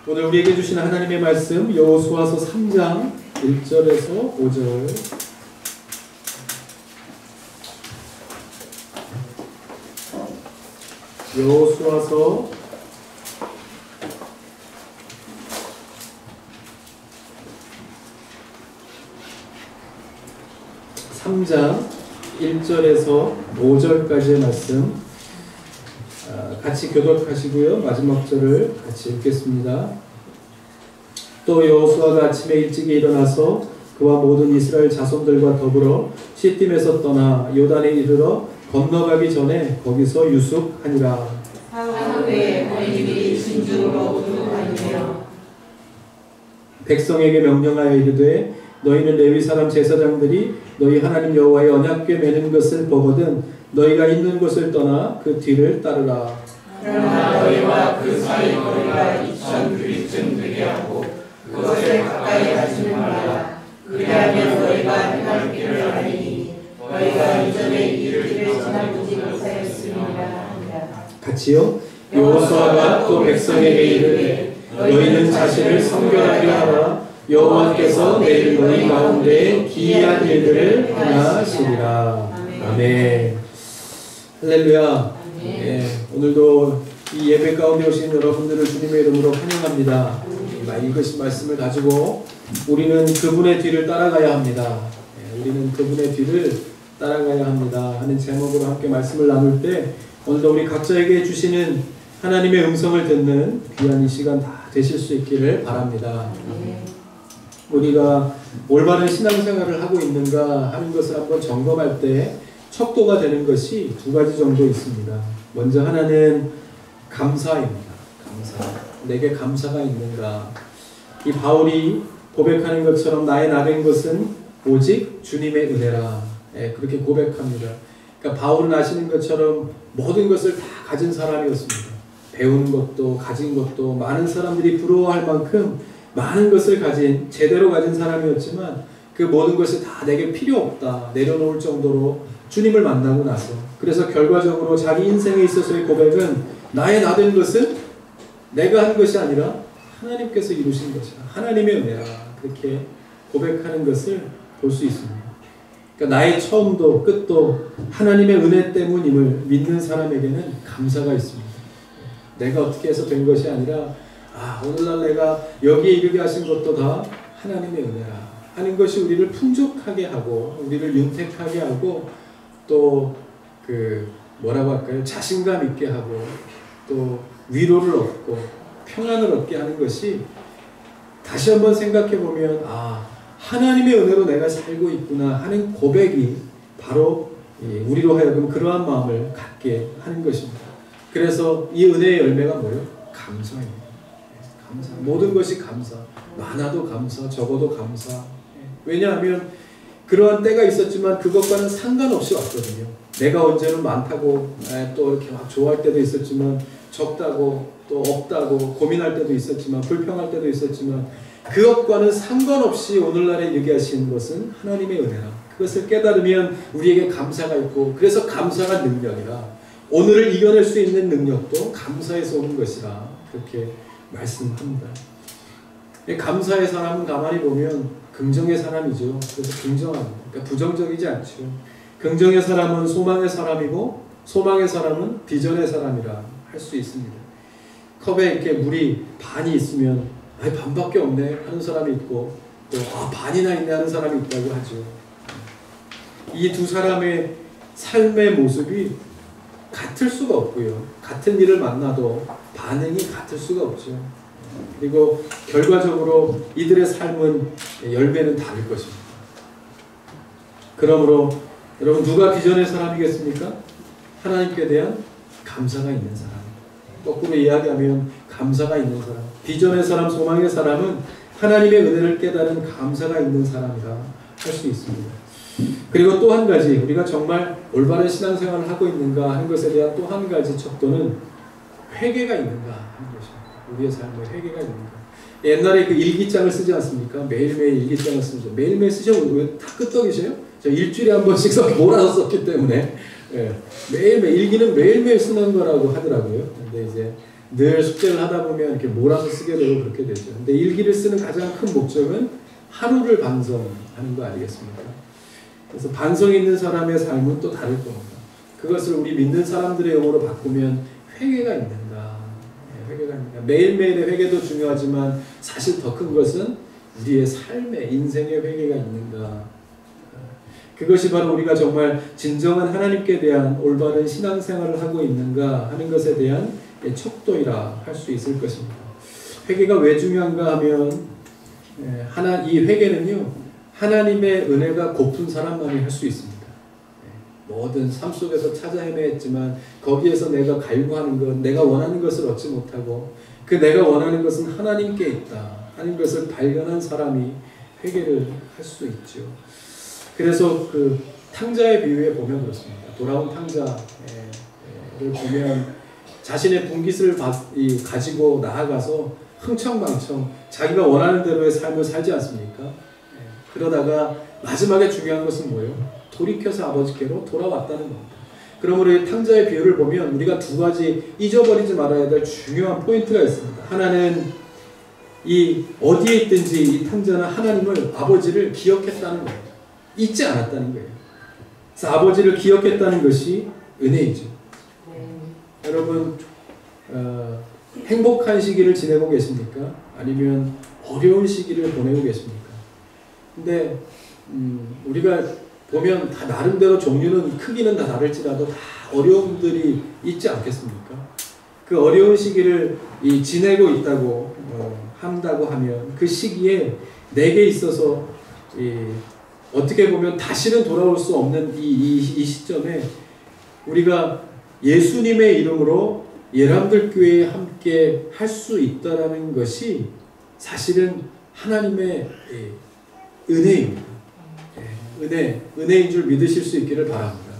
오늘 우리에게 주신 하나님의 말씀 여호수아서 3장 1절에서 5절. 여호수아서 3장 1절에서 5절까지의 말씀 같이 교독하시고요. 마지막 절을 같이 읽겠습니다. 또 여호수아가 아침에 일찍 일어나서 그와 모든 이스라엘 자손들과 더불어 시딤에서 떠나 요단에 이르러 건너가기 전에 거기서 유숙하니라. 하루에 너희들이 진주로 우두하니며 백성에게 명령하여 이르되 너희는 레위 사람 제사장들이 너희 하나님 여호와의 언약궤 매는 것을 보거든 너희가 있는 곳을 떠나 그 뒤를 따르라. 그러나 너희와 그 사이 거리가 2000규리쯤 되게 하고 그것에 가까이 하지 말라. 그리하면 너희가 행할 길을 알리니 너희가 이전에 이 길을 지나보지 못하였음이라. 같이요. 여호수아가 또 백성에게 이르되 너희는 자신을 성결하게 하라. 여호와께서 내일 너희 가운데 기이한 일들을 행하시리라. 아멘. 할렐루야. 예, 오늘도 이 예배 가운데 오신 여러분들을 주님의 이름으로 환영합니다. 읽으신 말씀을 가지고 우리는 그분의 뒤를 따라가야 합니다. 예, 우리는 그분의 뒤를 따라가야 합니다 하는 제목으로 함께 말씀을 나눌 때 오늘도 우리 각자에게 주시는 하나님의 음성을 듣는 귀한 이 시간 다 되실 수 있기를 바랍니다. 우리가 올바른 신앙생활을 하고 있는가 하는 것을 한번 점검할 때 척도가 되는 것이 두 가지 정도 있습니다. 먼저 하나는 감사입니다. 감사. 내게 감사가 있는가. 이 바울이 고백하는 것처럼 나의 나된 것은 오직 주님의 은혜라. 예, 그렇게 고백합니다. 그러니까 바울은 아시는 것처럼 모든 것을 다 가진 사람이었습니다. 배운 것도 가진 것도 많은 사람들이 부러워할 만큼 많은 것을 가진 제대로 가진 사람이었지만 그 모든 것이 다 내게 필요 없다 내려놓을 정도로 주님을 만나고 나서 그래서 결과적으로 자기 인생에 있어서의 고백은 나의 나된 것은 내가 한 것이 아니라 하나님께서 이루신 것이다. 하나님의 은혜라. 그렇게 고백하는 것을 볼 수 있습니다. 그러니까 나의 처음도 끝도 하나님의 은혜 때문임을 믿는 사람에게는 감사가 있습니다. 내가 어떻게 해서 된 것이 아니라 오늘날 내가 여기에 이르게 하신 것도 다 하나님의 은혜라 하는 것이 우리를 풍족하게 하고 우리를 윤택하게 하고 또 뭐라고 할까요? 자신감 있게 하고 또 위로를 얻고 평안을 얻게 하는 것이 다시 한번 생각해 보면 하나님의 은혜로 내가 살고 있구나 하는 고백이 바로 우리로 하여금 그러한 마음을 갖게 하는 것입니다. 그래서 이 은혜의 열매가 뭐예요? 감사입니다. 감사. 모든 것이 감사. 많아도 감사, 적어도 감사. 왜냐하면 그러한 때가 있었지만 그것과는 상관없이 왔거든요. 내가 언제는 많다고 또 이렇게 막 좋아할 때도 있었지만 적다고 또 없다고 고민할 때도 있었지만 불평할 때도 있었지만 그것과는 상관없이 오늘날에 이르게 하신 것은 하나님의 은혜라. 그것을 깨달으면 우리에게 감사가 있고 그래서 감사가 능력이라. 오늘을 이겨낼 수 있는 능력도 감사에서 오는 것이라 그렇게 말씀합니다. 감사의 사람은 가만히 보면 긍정의 사람이죠. 그래서 긍정합니다. 그러니까 부정적이지 않죠. 긍정의 사람은 소망의 사람이고 소망의 사람은 비전의 사람이라 할 수 있습니다. 컵에 이렇게 물이 반이 있으면 반밖에 없네 하는 사람이 있고 또 반이나 있네 하는 사람이 있다고 하죠. 이 두 사람의 삶의 모습이 같을 수가 없고요. 같은 일을 만나도 반응이 같을 수가 없죠. 그리고 결과적으로 이들의 삶은 열매는 다를 것입니다. 그러므로 여러분 누가 비전의 사람이겠습니까? 하나님께 대한 감사가 있는 사람. 거꾸로 이야기하면 감사가 있는 사람. 비전의 사람, 소망의 사람은 하나님의 은혜를 깨달은 감사가 있는 사람이라 할 수 있습니다. 그리고 또 한 가지 우리가 정말 올바른 신앙생활을 하고 있는가 하는 것에 대한 또 한 가지 척도는 회개가 있는가 하는 것입니다. 우리의 삶에 회개가 있는가. 옛날에 그 일기장을 쓰지 않습니까? 매일매일 일기장을 쓰죠. 매일매일 쓰셔도 왜 다 끄떡이세요? 저 일주일에 한 번씩 몰아서 썼기 때문에 매일매일 일기는 매일매일 쓰는 거라고 하더라고요. 근데 이제 늘 숙제를 하다 보면 이렇게 몰아서 쓰게 되고 그렇게 되죠. 근데 일기를 쓰는 가장 큰 목적은 하루를 반성하는 거 아니겠습니까? 그래서 반성 있는 사람의 삶은 또 다를 겁니다. 그것을 우리 믿는 사람들의 용어로 바꾸면 회개가 있는가? 회개가 있는가? 매일매일의 회개도 중요하지만 사실 더 큰 것은 우리의 삶의 인생의 회개가 있는가? 그것이 바로 우리가 정말 진정한 하나님께 대한 올바른 신앙생활을 하고 있는가 하는 것에 대한 척도이라 할 수 있을 것입니다. 회개가 왜 중요한가 하면 이 회개는요 하나님의 은혜가 고픈 사람만이 할 수 있습니다. 모든 삶 속에서 찾아 헤매했지만 거기에서 내가 갈구하는 것, 내가 원하는 것을 얻지 못하고 그 내가 원하는 것은 하나님께 있다 하는 것을 발견한 사람이 회개를 할 수 있죠. 그래서 그 탕자의 비유에 보면 그렇습니다. 돌아온 탕자를 보면 자신의 분깃을 가지고 나아가서 흥청망청 자기가 원하는 대로의 삶을 살지 않습니까? 그러다가 마지막에 중요한 것은 뭐예요? 돌이켜서 아버지께로 돌아왔다는 겁니다. 그러므로 이 탕자의 비유를 보면 우리가 두 가지 잊어버리지 말아야 될 중요한 포인트가 있습니다. 하나는 이 어디에 있든지 이 탕자는 하나님을 아버지를 기억했다는 겁니다. 잊지 않았다는 거예요. 그래서 아버지를 기억했다는 것이 은혜이죠. 여러분 행복한 시기를 지내고 계십니까? 아니면 어려운 시기를 보내고 계십니까? 근데 우리가 보면 다 나름대로 종류는 크기는 다 다를지라도 다 어려움들이 있지 않겠습니까? 그 어려운 시기를 지내고 있다고 한다고 하면 그 시기에 내게 있어서 어떻게 보면 다시는 돌아올 수 없는 이 시점에 우리가 예수님의 이름으로 예람들 교회에 함께 할 수 있다라는 것이 사실은 하나님의 은혜입니다. 은혜인 줄 믿으실 수 있기를 바랍니다.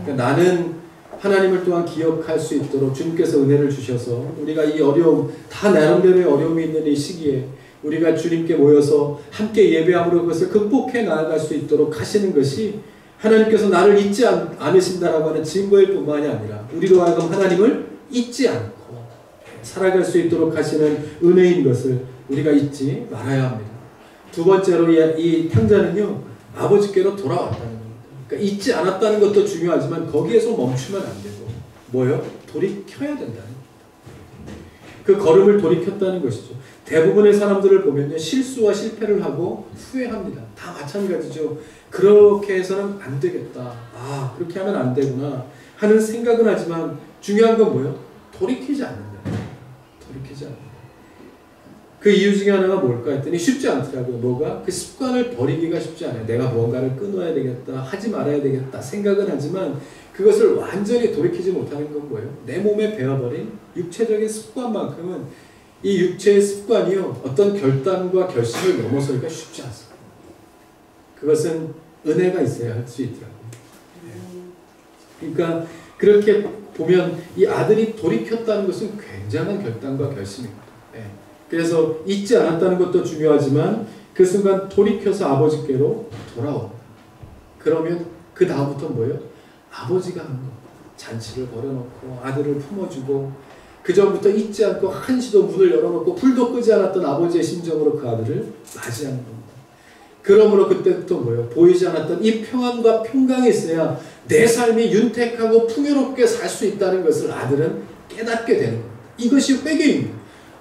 그러니까 나는 하나님을 또한 기억할 수 있도록 주님께서 은혜를 주셔서 우리가 이 어려움, 다 나름대로의 어려움이 있는 이 시기에 우리가 주님께 모여서 함께 예배함으로 그것을 극복해 나아갈 수 있도록 하시는 것이 하나님께서 나를 잊지 않으신다라고 하는 증거일 뿐만이 아니라 우리로 하여금 하나님을 잊지 않고 살아갈 수 있도록 하시는 은혜인 것을 우리가 잊지 말아야 합니다. 두 번째로 이 탕자는요 아버지께로 돌아왔다는 겁니다. 그러니까 잊지 않았다는 것도 중요하지만 거기에서 멈추면 안 되고 뭐요? 돌이켜야 된다는 겁니다. 그 걸음을 돌이켰다는 것이죠. 대부분의 사람들을 보면요 실수와 실패를 하고 후회합니다. 다 마찬가지죠. 그렇게 해서는 안 되겠다. 그렇게 하면 안 되구나 하는 생각은 하지만 중요한 건 뭐예요? 돌이키지 않는다. 돌이키지 않는다. 그 이유 중에 하나가 뭘까 했더니 쉽지 않더라고요. 뭐가? 그 습관을 버리기가 쉽지 않아요. 내가 무언가를 끊어야 되겠다. 하지 말아야 되겠다. 생각은 하지만 그것을 완전히 돌이키지 못하는 건 뭐예요? 내 몸에 배어버린 육체적인 습관만큼은 이 육체의 습관이요 어떤 결단과 결심을 넘어서기가 쉽지 않습니다. 그것은 은혜가 있어야 할 수 있더라고요. 그러니까 그렇게 보면 이 아들이 돌이켰다는 것은 굉장한 결단과 결심입니다. 그래서 잊지 않았다는 것도 중요하지만 그 순간 돌이켜서 아버지께로 돌아옵니다. 그러면 그 다음부터 뭐예요? 아버지가 하는 겁니다. 잔치를 벌여놓고 아들을 품어주고 그 전부터 잊지 않고 한시도 문을 열어놓고 불도 끄지 않았던 아버지의 심정으로 그 아들을 맞이하는 겁니다. 그러므로 그때부터 뭐예요? 보이지 않았던 이 평안과 평강이 있어야 내 삶이 윤택하고 풍요롭게 살 수 있다는 것을 아들은 깨닫게 되는 겁니다. 이것이 회개입니다.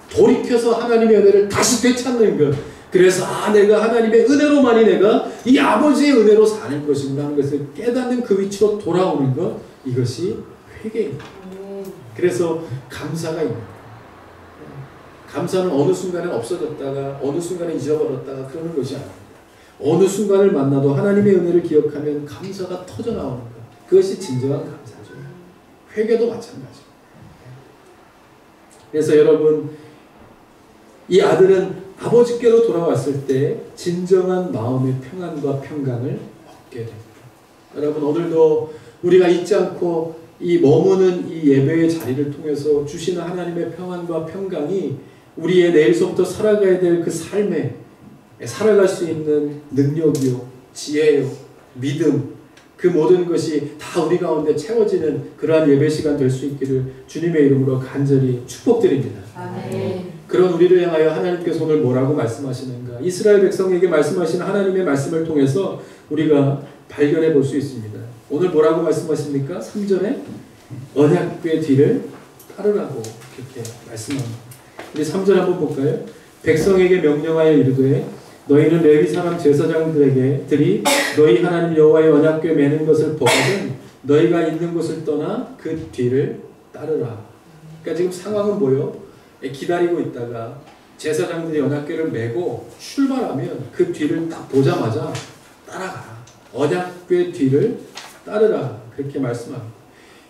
돌이켜서 하나님의 은혜를 다시 되찾는 것. 그래서 내가 하나님의 은혜로만이 내가 이 아버지의 은혜로 사는 것인가 하는 것을 깨닫는 그 위치로 돌아오는 것. 이것이 회개입니다. 그래서 감사가 있는 거예요. 감사는 어느 순간에 없어졌다가 어느 순간에 잊어버렸다가 그러는 것이 아닙니다. 어느 순간을 만나도 하나님의 은혜를 기억하면 감사가 터져나오는 것. 그것이 진정한 감사죠. 회개도 마찬가지입니다. 그래서 여러분 이 아들은 아버지께로 돌아왔을 때 진정한 마음의 평안과 평강을 얻게 됩니다. 여러분 오늘도 우리가 잊지 않고 이 머무는 이 예배의 자리를 통해서 주시는 하나님의 평안과 평강이 우리의 내일서부터 살아가야 될 그 삶에 살아갈 수 있는 능력이요, 지혜요, 믿음, 그 모든 것이 다 우리 가운데 채워지는 그러한 예배 시간 될 수 있기를 주님의 이름으로 간절히 축복드립니다. 아멘. 그런 우리를 향하여 하나님께서 오늘 뭐라고 말씀하시는가? 이스라엘 백성에게 말씀하시는 하나님의 말씀을 통해서 우리가 발견해 볼 수 있습니다. 오늘 뭐라고 말씀하십니까? 3절에 언약궤 뒤를 따르라고 이렇게 말씀합니다. 우리 3절 한번 볼까요? 백성에게 명령하여 이르되 너희는 레위 사람 제사장들이 너희 하나님 여호와의 언약궤 매는 것을 보거든 너희가 있는 곳을 떠나 그 뒤를 따르라. 그러니까 지금 상황은 뭐예요? 기다리고 있다가 제사장들이 언약궤를 메고 출발하면 그 뒤를 딱 보자마자 따라가라. 언약궤 뒤를 따르라. 그렇게 말씀합니다.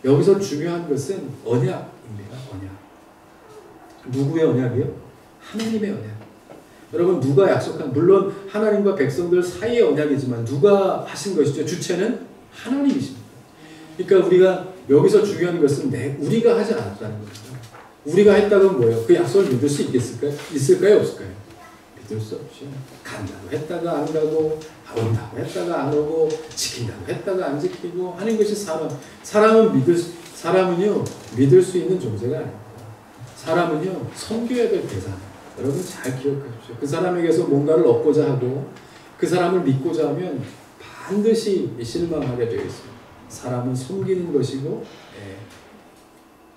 여기서 중요한 것은 언약입니다. 언약. 누구의 언약이요? 하나님의 언약. 여러분 누가 약속한, 물론 하나님과 백성들 사이의 언약이지만 누가 하신 것이죠? 주체는 하나님이십니다. 그러니까 우리가 여기서 중요한 것은 우리가 하지 않았다는 겁니다. 우리가 했다면 뭐예요? 그 약속을 믿을 수 있겠을까요? 있을까요? 없을까요? 믿을 수 없죠. 간다고 했다가 안 가고, 온다고 했다가 안 오고, 지킨다고 했다가 안 지키고 하는 것이 사람은요 믿을 수 있는 존재가 아닙니다. 사람은요 섬겨야 될 대상. 여러분 잘 기억하십시오. 그 사람에게서 뭔가를 얻고자 하고 그 사람을 믿고자 하면 반드시 실망하게 되어 있습니다. 사람은 섬기는 것이고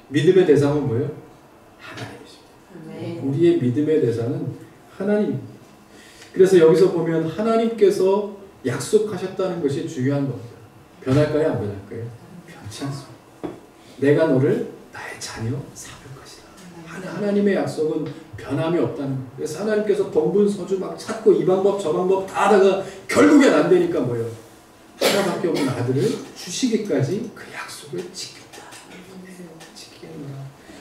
믿음의 대상은 뭐예요? 하나님이십니다. 우리의 믿음의 대상은 하나님입니다. 그래서 여기서 보면 하나님께서 약속하셨다는 것이 중요한 겁니다. 변할까요? 안 변할까요? 변치 않습니다. 내가 너를 나의 자녀 삼을 것이다. 하나님의 약속은 변함이 없다는 거예요. 그래서 하나님께서 동분서주 막 찾고 이 방법 저 방법 다 하다가 결국엔 안 되니까 뭐예요? 하나밖에 없는 아들을 주시기까지 그 약속을 지켰다.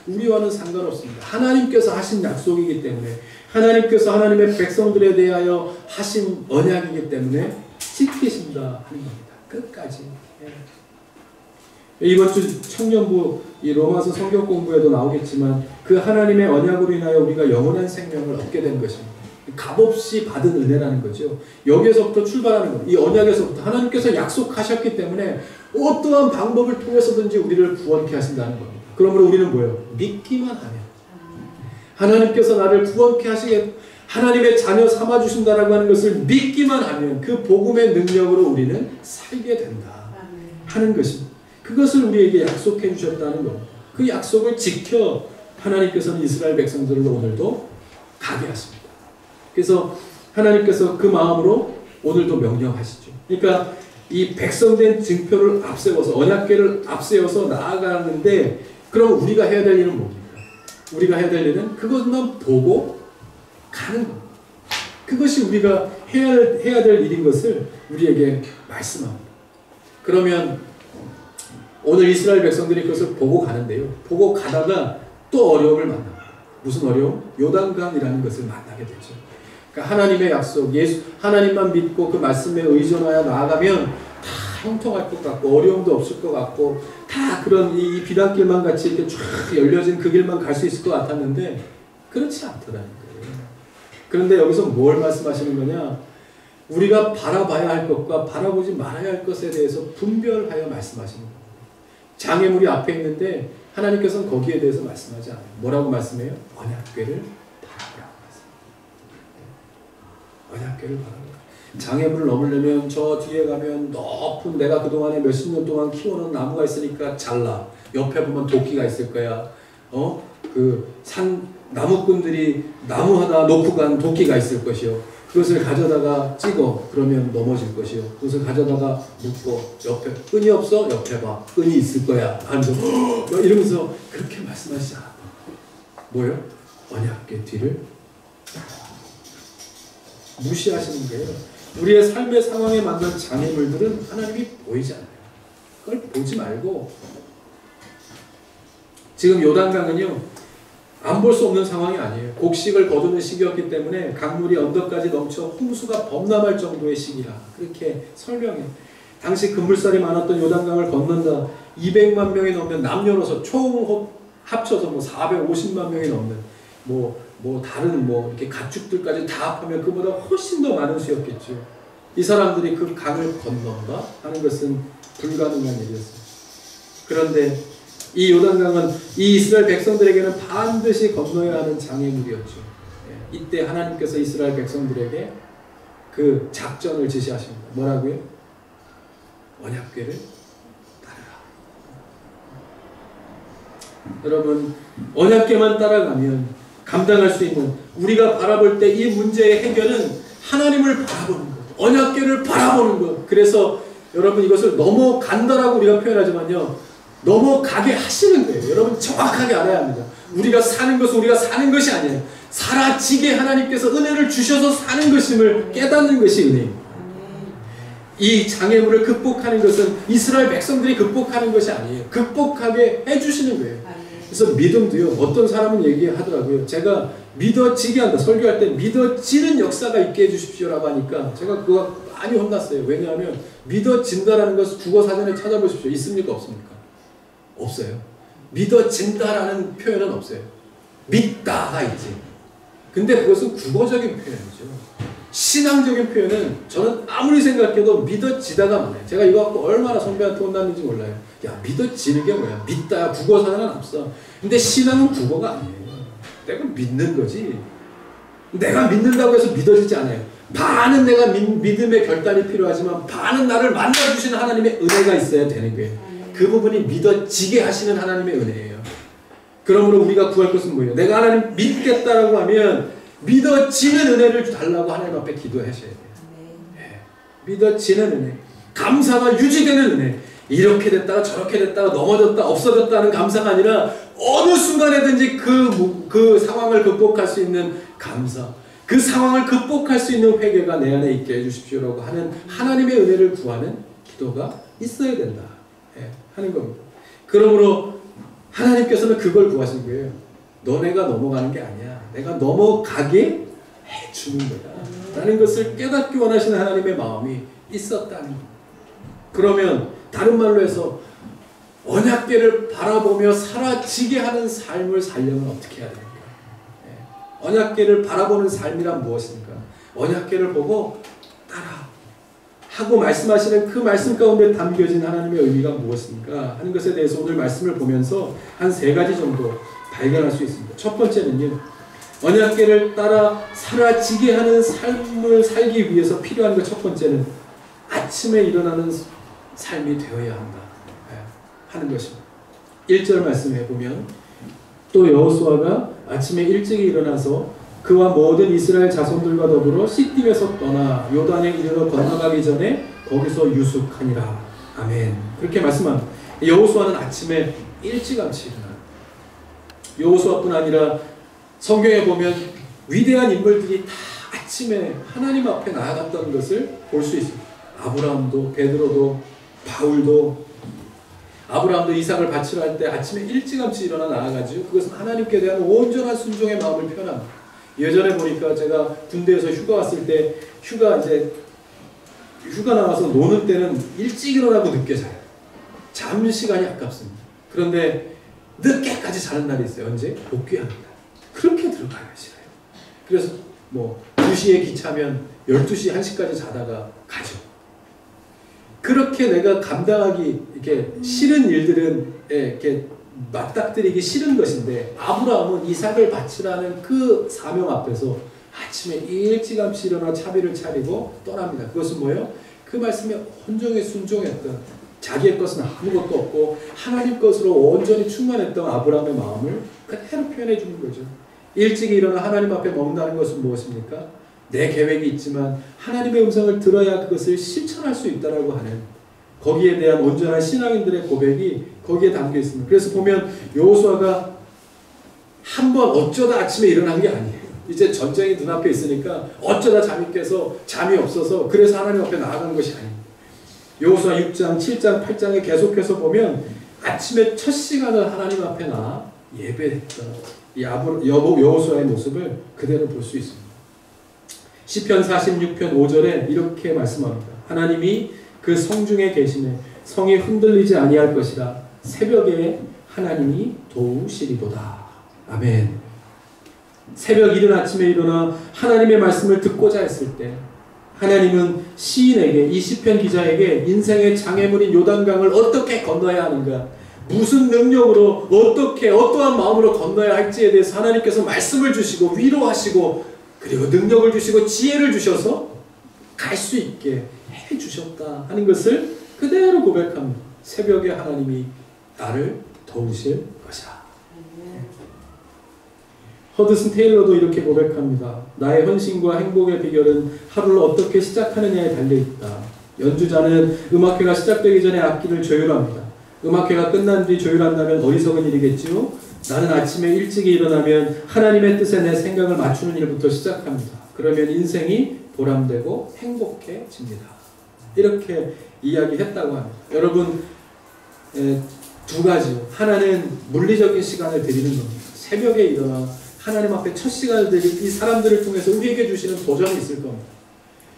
우리와는 상관없습니다. 하나님께서 하신 약속이기 때문에, 하나님께서 하나님의 백성들에 대하여 하신 언약이기 때문에 지키신다 하는 겁니다. 끝까지. 이번 주 청년부 이 로마서 성경 공부에도 나오겠지만 그 하나님의 언약으로 인하여 우리가 영원한 생명을 얻게 된 것입니다. 값없이 받은 은혜라는 거죠. 여기에서부터 출발하는 겁니다. 이 언약에서부터 하나님께서 약속하셨기 때문에 어떠한 방법을 통해서든지 우리를 구원케 하신다는 겁니다. 그러므로 우리는 뭐예요? 믿기만 하면 하나님께서 나를 구원케 하시게 하나님의 자녀 삼아주신다라고 하는 것을 믿기만 하면 그 복음의 능력으로 우리는 살게 된다 하는 것입니다. 그것을 우리에게 약속해 주셨다는 겁니다. 그 약속을 지켜 하나님께서는 이스라엘 백성들을 오늘도 가게 하십니다. 그래서 하나님께서 그 마음으로 오늘도 명령하시죠. 그러니까 이 백성된 증표를 앞세워서 언약궤를 앞세워서 나아가는데 그럼 우리가 해야 될 일은 뭡니까? 우리가 해야 될 일은 그것만 보고 가는 겁니다. 그것이 우리가 해야 될 일인 것을 우리에게 말씀합니다. 그러면 오늘 이스라엘 백성들이 그것을 보고 가는데요. 보고 가다가 또 어려움을 만납니다. 무슨 어려움? 요단강이라는 것을 만나게 되죠. 그러니까 하나님의 약속, 하나님만 믿고 그 말씀에 의존하여 나아가면 다 형통할 것 같고 어려움도 없을 것 같고 다 그런 이 비단길만 같이 이렇게 쫙 열려진 그 길만 갈 수 있을 것 같았는데 그렇지 않더라는 거예요. 그런데 여기서 뭘 말씀하시는 거냐? 우리가 바라봐야 할 것과 바라보지 말아야 할 것에 대해서 분별하여 말씀하시는 거예요. 장애물이 앞에 있는데 하나님께서는 거기에 대해서 말씀하지 않아요. 뭐라고 말씀해요? 언약궤를 바라보라고 말씀해요. 언약궤를 바라보라. 장애물을 넘으려면 저 뒤에 가면 높은 내가 그동안에 몇십 년 동안 키워놓은 나무가 있으니까 잘라. 옆에 보면 도끼가 있을 거야. 그 산 나무꾼들이 나무 하나 놓고 간 도끼가 있을 것이요. 그것을 가져다가 찍어. 그러면 넘어질 것이요. 그것을 가져다가 묶고 옆에 끈이 없어? 옆에 봐. 끈이 있을 거야. 앉아. 이러면서 그렇게 말씀하시지 않았다. 뭐요? 언약궤 뒤를 무시하시는 거예요. 우리의 삶의 상황에 맞는 장애물들은 하나님이 보이지 않아요. 그걸 보지 말고 지금 요단강은요. 안 볼 수 없는 상황이 아니에요. 곡식을 거두는 시기였기 때문에 강물이 언덕까지 넘쳐 홍수가 범람할 정도의 시기라 그렇게 설명해요. 당시 급물살이 많았던 요단강을 건넌다 200만 명이 넘는 남녀노소 총 합쳐서 450만 명이 넘는 다른 이렇게 가축들까지 다 합하면 그보다 훨씬 더 많은 수였겠죠. 이 사람들이 그 강을 건너가 하는 것은 불가능한 일이었어요. 그런데 이 요단강은 이 이스라엘 백성들에게는 반드시 건너야 하는 장애물이었죠. 이때 하나님께서 이스라엘 백성들에게 그 작전을 지시하십니다. 뭐라고요? 언약궤를 따르라. 여러분, 언약궤만 따라가면 감당할 수 있는, 우리가 바라볼 때 이 문제의 해결은 하나님을 바라보는 것, 언약궤를 바라보는 것. 그래서 여러분, 이것을 넘어간다라고 우리가 표현하지만요, 넘어가게 하시는 거예요. 여러분, 정확하게 알아야 합니다. 우리가 사는 것은 우리가 사는 것이 아니에요. 사라지게 하나님께서 은혜를 주셔서 사는 것임을 깨닫는 것이 은혜입니다. 이 장애물을 극복하는 것은 이스라엘 백성들이 극복하는 것이 아니에요. 극복하게 해주시는 거예요. 그래서 믿음도요, 어떤 사람은 얘기하더라고요. 제가 믿어지게 한다. 설교할 때 믿어지는 역사가 있게 해주십시오라고 하니까 제가 그거 많이 혼났어요. 왜냐하면 믿어진다라는 것을 국어사전에 찾아보십시오. 있습니까? 없습니까? 없어요. 믿어진다라는 표현은 없어요. 믿다가 있지. 근데 그것은 국어적인 표현이죠. 신앙적인 표현은 저는 아무리 생각해도 믿어지다가 많아요. 제가 이거 갖고 얼마나 선배한테 혼났는지 몰라요. 야, 믿어지는 게 뭐야? 믿다. 국어사전은 없어. 근데 신앙은 국어가 아니에요. 내가 믿는 거지. 내가 믿는다고 해서 믿어지지 않아요. 반은 내가 믿음의 결단이 필요하지만 반은 나를 만나주시는 하나님의 은혜가 있어야 되는 거예요. 그 부분이 믿어지게 하시는 하나님의 은혜예요. 그러므로 우리가 구할 것은 뭐예요? 내가 하나님 믿겠다라고 하면 믿어지는 은혜를 달라고 하나님 앞에 기도하셔야 돼요. 네. 믿어지는 은혜, 감사가 유지되는 은혜. 이렇게 됐다가 저렇게 됐다가 넘어졌다 없어졌다는 감사가 아니라 어느 순간에든지 그 상황을 극복할 수 있는 감사, 그 상황을 극복할 수 있는 회개가 내 안에 있게 해주십시오라고 하는 하나님의 은혜를 구하는 기도가 있어야 된다, 네, 하는 겁니다. 그러므로 하나님께서는 그걸 구하신 거예요. 너네가 넘어가는 게 아니야. 내가 넘어가게 해주는 거다 라는 것을 깨닫기 원하시는 하나님의 마음이 있었다는 겁니다. 그러면 다른 말로 해서 언약궤를 바라보며 사라지게 하는 삶을 살려면 어떻게 해야 됩니까? 네. 언약궤를 바라보는 삶이란 무엇입니까? 언약궤를 보고 따라 하고 말씀하시는 그 말씀 가운데 담겨진 하나님의 의미가 무엇입니까? 하는 것에 대해서 오늘 말씀을 보면서 한 3가지 정도 발견할 수 있습니다. 첫 번째는요, 언약궤를 따라 사라지게 하는 삶을 살기 위해서 필요한 것 첫 번째는 아침에 일어나는 삶이 되어야 한다 하는 것입니다. 1절 말씀해 보면 또 여호수아가 아침에 일찍 일어나서 그와 모든 이스라엘 자손들과 더불어 시딤에서 떠나 요단에 이르러 건너가기 전에 거기서 유숙하니라. 아멘. 그렇게 말씀합니다. 여호수아는 아침에 일찌감치 일어나요. 여호수아뿐 아니라 성경에 보면 위대한 인물들이 다 아침에 하나님 앞에 나아갔다는 것을 볼 수 있습니다. 아브라함도, 베드로도, 바울도. 아브라함도 이삭을 바치러 할 때 아침에 일찌감치 일어나 나아가지고 그것은 하나님께 대한 온전한 순종의 마음을 표현합니다. 예전에 보니까 제가 군대에서 휴가 왔을 때 휴가 나와서 노는 때는 일찍 일어나고 늦게 자요. 잠 시간이 아깝습니다. 그런데 늦게까지 자는 날이 있어요. 언제? 복귀하는 날. 그렇게 들어가요, 싫어요. 그래서 2시에 기차면 12시, 1시까지 자다가 가죠. 그렇게 내가 감당하기 이렇게 싫은 일들은 이렇게 맞닥뜨리기 싫은 것인데 아브라함은 이삭을 바치라는 그 사명 앞에서 아침에 일찌감치 일어나 차비를 차리고 떠납니다. 그것은 뭐예요? 그 말씀에 온전히 순종했던, 자기의 것은 아무것도 없고 하나님 것으로 온전히 충만했던 아브라함의 마음을 그대로 표현해 주는 거죠. 일찍 일어나 하나님 앞에 머문다는 것은 무엇입니까? 내 계획이 있지만 하나님의 음성을 들어야 그것을 실천할 수 있다라고 하는, 거기에 대한 온전한 신앙인들의 고백이 거기에 담겨 있습니다. 그래서 보면 여호수아가 한번 어쩌다 아침에 일어난 게 아니에요. 이제 전쟁이 눈앞에 있으니까 어쩌다 잠이 깨서 잠이 없어서 그래서 하나님 앞에 나아간 것이 아닙니다. 여호수아 6장, 7장, 8장에 계속해서 보면 아침에 첫 시간을 하나님 앞에 나아 예배했던 이 여호수아의 모습을 그대로 볼 수 있습니다. 시편 46편 5절에 이렇게 말씀합니다. 하나님이 그 성중에 계시네 성이 흔들리지 아니할 것이라 새벽에 하나님이 도우시리도다. 아멘. 새벽 이른 아침에 일어나 하나님의 말씀을 듣고자 했을 때 하나님은 시인에게, 이 시편 기자에게 인생의 장애물인 요단강을 어떻게 건너야 하는가, 무슨 능력으로 어떻게 어떠한 마음으로 건너야 할지에 대해서 하나님께서 말씀을 주시고 위로하시고 그리고 능력을 주시고 지혜를 주셔서 갈 수 있게 해주셨다 하는 것을 그대로 고백합니다. 새벽에 하나님이 나를 도우실 것이라. 허드슨 테일러도 이렇게 고백합니다. 나의 헌신과 행복의 비결은 하루를 어떻게 시작하느냐에 달려있다. 연주자는 음악회가 시작되기 전에 악기를 조율합니다. 음악회가 끝난 뒤 조율한다면 어리석은 일이겠지요. 나는 아침에 일찍이 일어나면 하나님의 뜻에 내 생각을 맞추는 일부터 시작합니다. 그러면 인생이 보람되고 행복해집니다. 이렇게 이야기했다고 합니다. 여러분, 두 가지요. 하나는 물리적인 시간을 드리는 겁니다. 새벽에 일어나 하나님 앞에 첫 시간을 드린 이 사람들을 통해서 우리에게 주시는 도전이 있을 겁니다.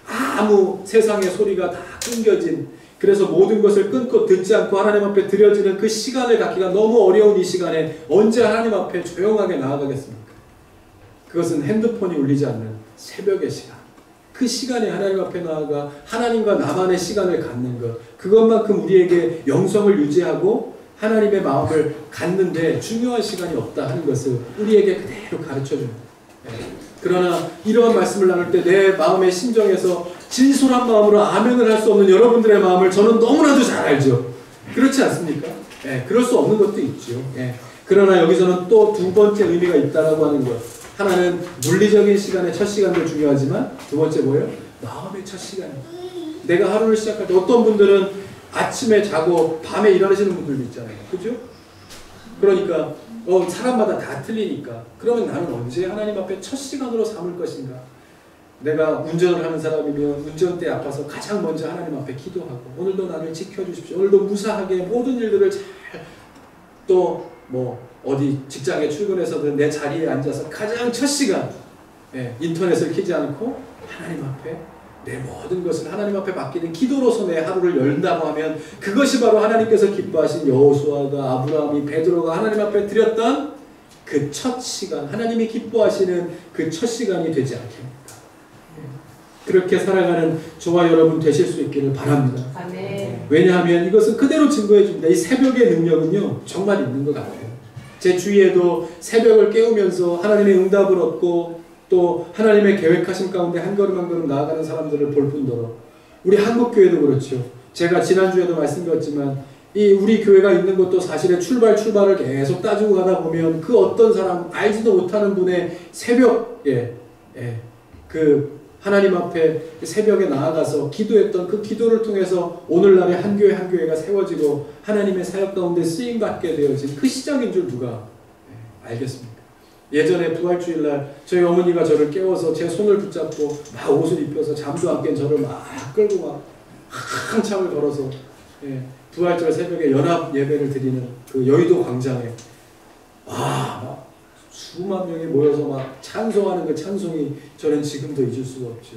아무 세상의 소리가 다 끊겨진, 그래서 모든 것을 끊고 듣지 않고 하나님 앞에 드려지는 그 시간을 갖기가 너무 어려운 이 시간에 언제 하나님 앞에 조용하게 나아가겠습니까? 그것은 핸드폰이 울리지 않는 새벽의 시간. 그 시간에 하나님 앞에 나아가 하나님과 나만의 시간을 갖는 것, 그것만큼 우리에게 영성을 유지하고 하나님의 마음을 갖는데 중요한 시간이 없다 하는 것을 우리에게 그대로 가르쳐줍니다. 그러나 이러한 말씀을 나눌 때 내 마음의 심정에서 진솔한 마음으로 아멘을 할 수 없는 여러분들의 마음을 저는 너무나도 잘 알죠. 그렇지 않습니까? 그럴 수 없는 것도 있죠. 그러나 여기서는 또 두 번째 의미가 있다라고 하는 것. 하나는 물리적인 시간의 첫 시간도 중요하지만 두 번째 뭐예요? 마음의 첫 시간. 내가 하루를 시작할 때 어떤 분들은 아침에 자고 밤에 일어나시는 분들도 있잖아요. 그죠? 그러니까 사람마다 다 틀리니까 그러면 나는 언제 하나님 앞에 첫 시간으로 삼을 것인가? 내가 운전을 하는 사람이면 운전대에 아파서 가장 먼저 하나님 앞에 기도하고 오늘도 나를 지켜주십시오. 오늘도 무사하게 모든 일들을 잘 또 어디 직장에 출근해서든 내 자리에 앉아서 가장 첫 시간 인터넷을 켜지 않고 하나님 앞에 내 모든 것을 하나님 앞에 맡기는 기도로서 내 하루를 열다고 하면 그것이 바로 하나님께서 기뻐하신 여호수아가 아브라함이 베드로가 하나님 앞에 드렸던 그 첫 시간, 하나님이 기뻐하시는 그 첫 시간이 되지 않겠습니까? 그렇게 살아가는 저와 여러분 되실 수 있기를 바랍니다. 아멘. 왜냐하면 이것은 그대로 증거해 줍니다. 이 새벽의 능력은요 정말 있는 것 같아요. 제 주위에도 새벽을 깨우면서 하나님의 응답을 얻고 또 하나님의 계획하신 가운데 한 걸음 한 걸음 나아가는 사람들을 볼 뿐더러 우리 한국교회도 그렇죠. 제가 지난주에도 말씀드렸지만 이 우리 교회가 있는 것도 사실은 출발을 계속 따지고 가다 보면 그 어떤 사람 알지도 못하는 분의 새벽에 그 하나님 앞에 새벽에 나아가서 기도했던 그 기도를 통해서 오늘날의 한 교회 한 교회가 세워지고 하나님의 사역 가운데 쓰임받게 되어진 그 시작인 줄 누가 알겠습니까? 예전에 부활주일날 저희 어머니가 저를 깨워서 제 손을 붙잡고 막 옷을 입혀서 잠도 안 깬 저를 막 끌고 막 한참을 걸어서 부활절 새벽에 연합 예배를 드리는 그 여의도 광장에 막 수만 명이 모여서 막 찬송하는 그 찬송이 저는 지금도 잊을 수가 없죠.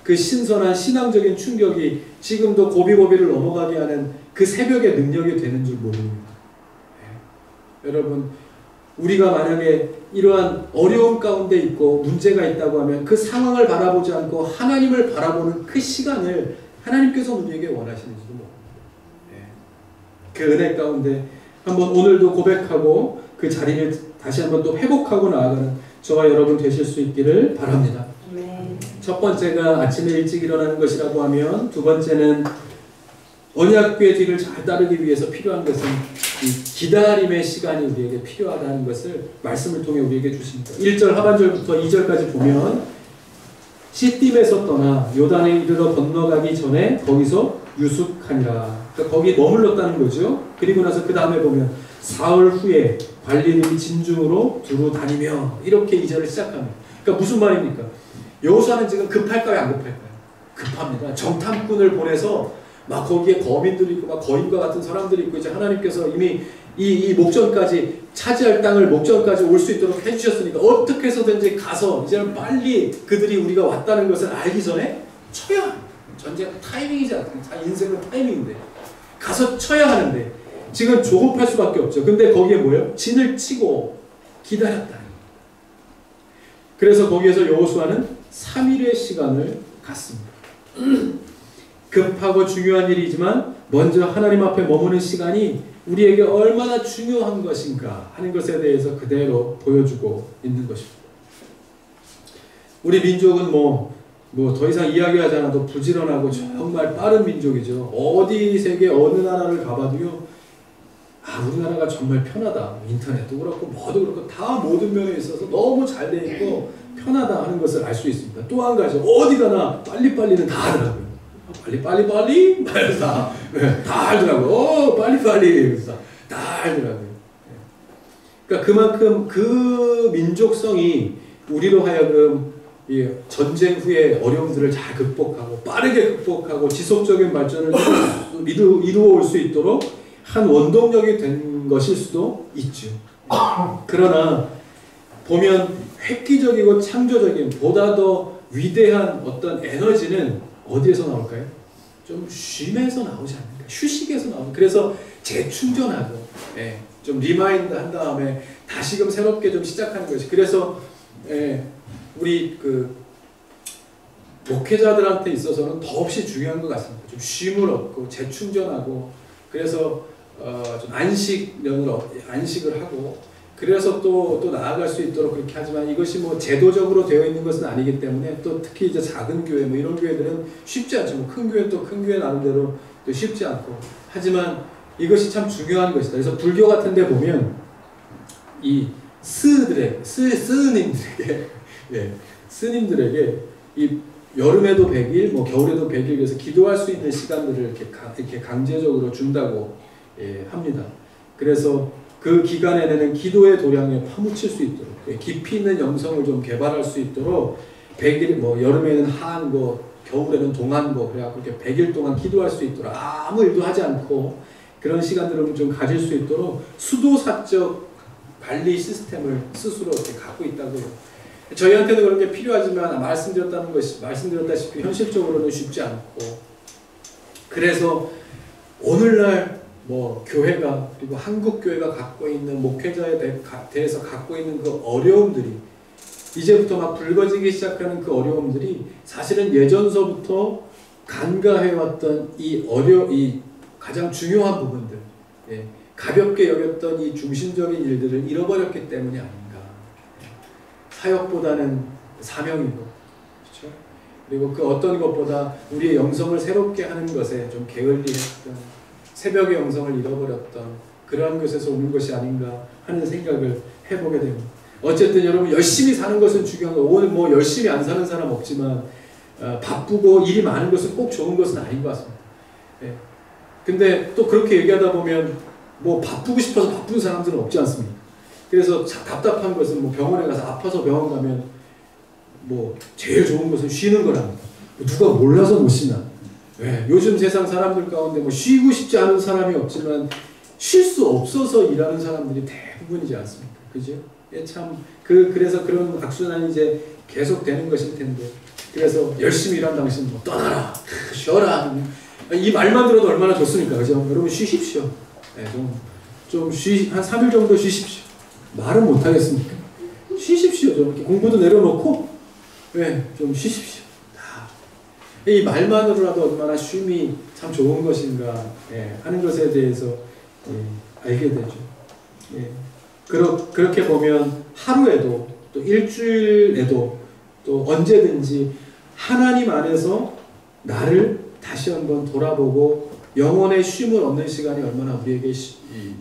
그 신선한 신앙적인 충격이 지금도 고비고비를 넘어가게 하는 그 새벽의 능력이 되는 줄 모릅니다. 여러분, 우리가 만약에 이러한 어려움 가운데 있고 문제가 있다고 하면 그 상황을 바라보지 않고 하나님을 바라보는 그 시간을 하나님께서 우리에게 원하시는지도 모릅니다. 그 은혜 가운데 한번 오늘도 고백하고 그 자리를 다시 한번 또 회복하고 나아가는 저와 여러분 되실 수 있기를 바랍니다. 첫 번째가 아침에 일찍 일어나는 것이라고 하면 두 번째는 언약궤 뒤를 잘 따르기 위해서 필요한 것은 이 기다림의 시간이 우리에게 필요하다는 것을 말씀을 통해 우리에게 주십니다. 1절 하반절부터 2절까지 보면 시딤에서 떠나 요단에 이르러 건너가기 전에 거기서 유숙하니라. 그러니까 거기 머물렀다는 거죠. 그리고 나서 그 다음에 보면 사흘 후에 관리들이 진중으로 두루 다니며 이렇게 2절을 시작합니다. 그러니까 무슨 말입니까? 여호수아는 지금 급할까요? 안 급할까요? 급합니다. 정탐꾼을 보내서 막 거기에 거민들이 있고 막 거인과 같은 사람들이 있고 이제 하나님께서 이미 이 목전까지 차지할 땅을 목전까지 올 수 있도록 해주셨으니까 어떻게 해서든지 가서 이제는 빨리 그들이 우리가 왔다는 것을 알기 전에 쳐야 합니다. 전쟁은 타이밍이지 않습니까? 인생은 타이밍인데 가서 쳐야 하는데 지금 조급할 수밖에 없죠. 근데 거기에 뭐예요? 진을 치고 기다렸다는 거예요. 그래서 거기에서 여호수아는 3일의 시간을 갖습니다. 급하고 중요한 일이지만 먼저 하나님 앞에 머무는 시간이 우리에게 얼마나 중요한 것인가 하는 것에 대해서 그대로 보여주고 있는 것입니다. 우리 민족은 뭐 더 이상 이야기하지 않아도 부지런하고 정말 빠른 민족이죠. 어디 세계 어느 나라를 가봐도요, 우리나라가 정말 편하다. 인터넷도 그렇고 뭐도 그렇고 다 모든 면에 있어서 너무 잘 돼 있고 편하다 하는 것을 알 수 있습니다. 또 한 가지, 어디 가나 빨리빨리는 다 하더라고요. 빨리 말해서 다 알더라고요. 빨리빨리 그래서 다 알더라고요. 그러니까 그만큼 그 민족성이 우리로 하여금 전쟁 후에 어려움들을 잘 극복하고 빠르게 극복하고 지속적인 발전을 이루어 올 수 있도록 한 원동력이 된 것일 수도 있죠. 그러나 보면 획기적이고 창조적인 보다 더 위대한 어떤 에너지는 어디에서 나올까요? 좀 쉼에서 나오지 않을까? 휴식에서 나오는. 그래서 재충전하고 좀 리마인드 한 다음에 다시금 새롭게 좀 시작하는 것이. 그래서 우리 그 목회자들한테 있어서는 더없이 중요한 것 같습니다. 좀 쉼을 얻고 재충전하고 그래서 좀 안식을 하고 그래서 또 나아갈 수 있도록 그렇게 하지만 이것이 뭐 제도적으로 되어 있는 것은 아니기 때문에 또 특히 이제 작은 교회 뭐 이런 교회들은 쉽지 않죠. 뭐 큰 교회 또 큰 교회 나름대로 또 쉽지 않고 하지만 이것이 참 중요한 것이다. 그래서 불교 같은 데 보면 이 스님들에게 이 여름에도 100일, 뭐 겨울에도 100일 그래서 기도할 수 있는 시간들을 이렇게 강제적으로 준다고 합니다. 그래서 그 기간에는 기도의 도량에 파묻힐 수 있도록 깊이 있는 영성을 좀 개발할 수 있도록 100일, 뭐 여름에는 한거, 겨울에는 동안거 그래갖고 이렇게 100일 동안 기도할 수 있도록 아무 일도 하지 않고 그런 시간들을 좀 가질 수 있도록 수도사적 관리 시스템을 스스로 이렇게 갖고 있다고요. 저희한테도 그런 게 필요하지만 말씀드렸다시피 현실적으로는 쉽지 않고 그래서 오늘날 뭐 교회가 그리고 한국 교회가 갖고 있는 목회자에 대해서 갖고 있는 그 어려움들이 이제부터 막 불거지기 시작하는 그 어려움들이 사실은 예전서부터 간과해왔던 이 가장 중요한 부분들, 가볍게 여겼던 이 중심적인 일들을 잃어버렸기 때문이 아닌가. 사역보다는 사명이고, 그렇죠? 그리고 그 어떤 것보다 우리의 영성을 새롭게 하는 것에 좀 게을리했던, 새벽의 영성을 잃어버렸던 그러한 것에서 오는 것이 아닌가 하는 생각을 해보게 됩니다. 어쨌든 여러분 열심히 사는 것은 중요한 거. 오늘 뭐 열심히 안 사는 사람 없지만 바쁘고 일이 많은 것은 꼭 좋은 것은 아닌 것 같습니다. 근데 또 그렇게 얘기하다 보면 뭐 바쁘고 싶어서 바쁜 사람들은 없지 않습니까? 그래서 답답한 것은 뭐 병원에 가서 아파서 병원 가면 뭐 제일 좋은 것은 쉬는 거랍니다. 누가 몰라서 못 쉬나? 요즘 세상 사람들 가운데 뭐 쉬고 싶지 않은 사람이 없지만 쉴 수 없어서 일하는 사람들이 대부분이지 않습니까? 그죠? 그래서 그런 악순환이 이제 계속 되는 것일 텐데 그래서 열심히 일한 당신 뭐 떠나라, 쉬어라 이 말만 들어도 얼마나 좋습니까? 그죠? 여러분 쉬십시오. 한 3일 정도 쉬십시오. 말은 못하겠습니까? 쉬십시오. 좀 공부도 내려놓고 좀 쉬십시오. 이 말만으로라도 얼마나 쉼이 참 좋은 것인가 하는 것에 대해서 알게 되죠. 그렇게 보면 하루에도 또 일주일에도 또 언제든지 하나님 안에서 나를 다시 한번 돌아보고 영혼의 쉼을 얻는 시간이 얼마나 우리에게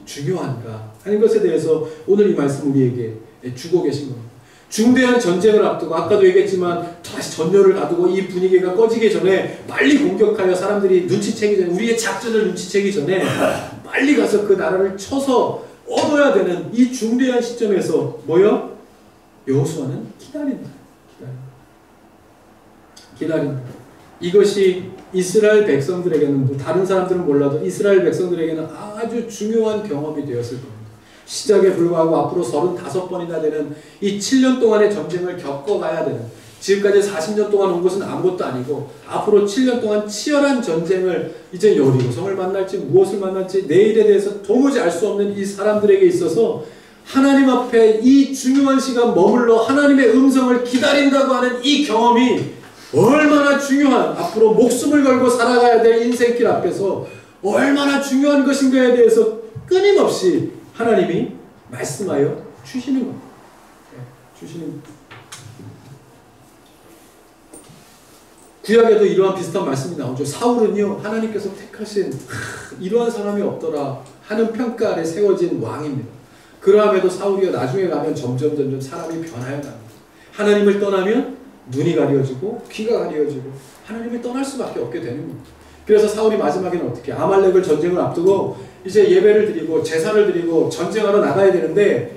중요한가 하는 것에 대해서 오늘 이 말씀 우리에게 주고 계신 겁니다. 중대한 전쟁을 앞두고 아까도 얘기했지만 다시 전열을 놔두고 이 분위기가 꺼지기 전에 빨리 공격하여 사람들이 눈치채기 전에 우리의 작전을 눈치채기 전에 빨리 가서 그 나라를 쳐서 얻어야 되는 이 중대한 시점에서 뭐요? 여호수아는 기다린다. 이것이 이스라엘 백성들에게는 다른 사람들은 몰라도 이스라엘 백성들에게는 아주 중요한 경험이 되었을 겁니다. 시작에 불과하고 앞으로 35번이나 되는 이 7년 동안의 전쟁을 겪어가야 되는 지금까지 40년 동안 온 것은 아무것도 아니고 앞으로 7년 동안 치열한 전쟁을 이제 여리고성을 만날지 무엇을 만날지 내일에 대해서 도무지 알 수 없는 이 사람들에게 있어서 하나님 앞에 이 중요한 시간 머물러 하나님의 음성을 기다린다고 하는 이 경험이 얼마나 중요한, 앞으로 목숨을 걸고 살아가야 될 인생길 앞에서 얼마나 중요한 것인가에 대해서 끊임없이 하나님이 말씀하여 주시는 겁니다. 주시는 겁니다. 구약에도 이러한 비슷한 말씀이 나오죠. 사울은요, 하나님께서 택하신 이러한 사람이 없더라 하는 평가 아래 세워진 왕입니다. 그러함에도 사울이요, 나중에 가면 점점 사람이 변하여 갑니다. 하나님을 떠나면 눈이 가려지고 귀가 가려지고 하나님을 떠날 수밖에 없게 되는 겁니다. 그래서 사울이 마지막에는 어떻게, 아말렉을 전쟁을 앞두고 이제 예배를 드리고 제사를 드리고 전쟁하러 나가야 되는데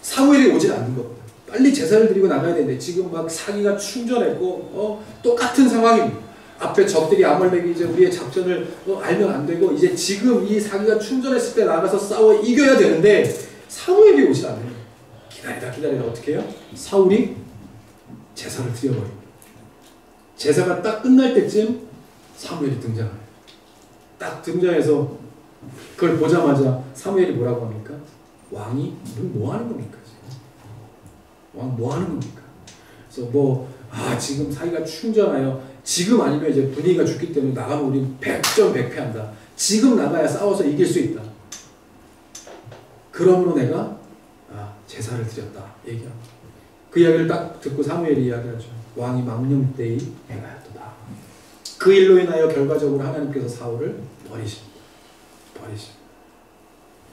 사무엘이 오질 않는 겁니다. 빨리 제사를 드리고 나가야 되는데 지금 막 사기가 충전했고 똑같은 상황입니다. 앞에 적들이 아말렉이 이제 우리의 작전을 알면 안 되고 이제 지금 이 사기가 충전했을 때 나가서 싸워 이겨야 되는데 사무엘이 오질 않는 거예요. 기다리다 어떻게 해요? 사울이 제사를 드려버립니다. 제사가 딱 끝날 때쯤 사무엘이 등장해요. 딱 등장해서 그걸 보자마자 사무엘이 뭐라고 합니까? 왕이 뭐 하는 겁니까? 왕 뭐 하는 겁니까? 그래서 지금 사기가 충전하여 지금 아니면 이제 분위기가 죽기 때문에 나가면 우리 100점 100패한다. 지금 나가야 싸워서 이길 수 있다. 그러므로 내가 제사를 드렸다 얘기합니다. 그 이야기를 딱 듣고 사무엘이 이야기하죠. 왕이 망령되이 행하였도다. 그 일로 인하여 결과적으로 하나님께서 사울을 버리십니다.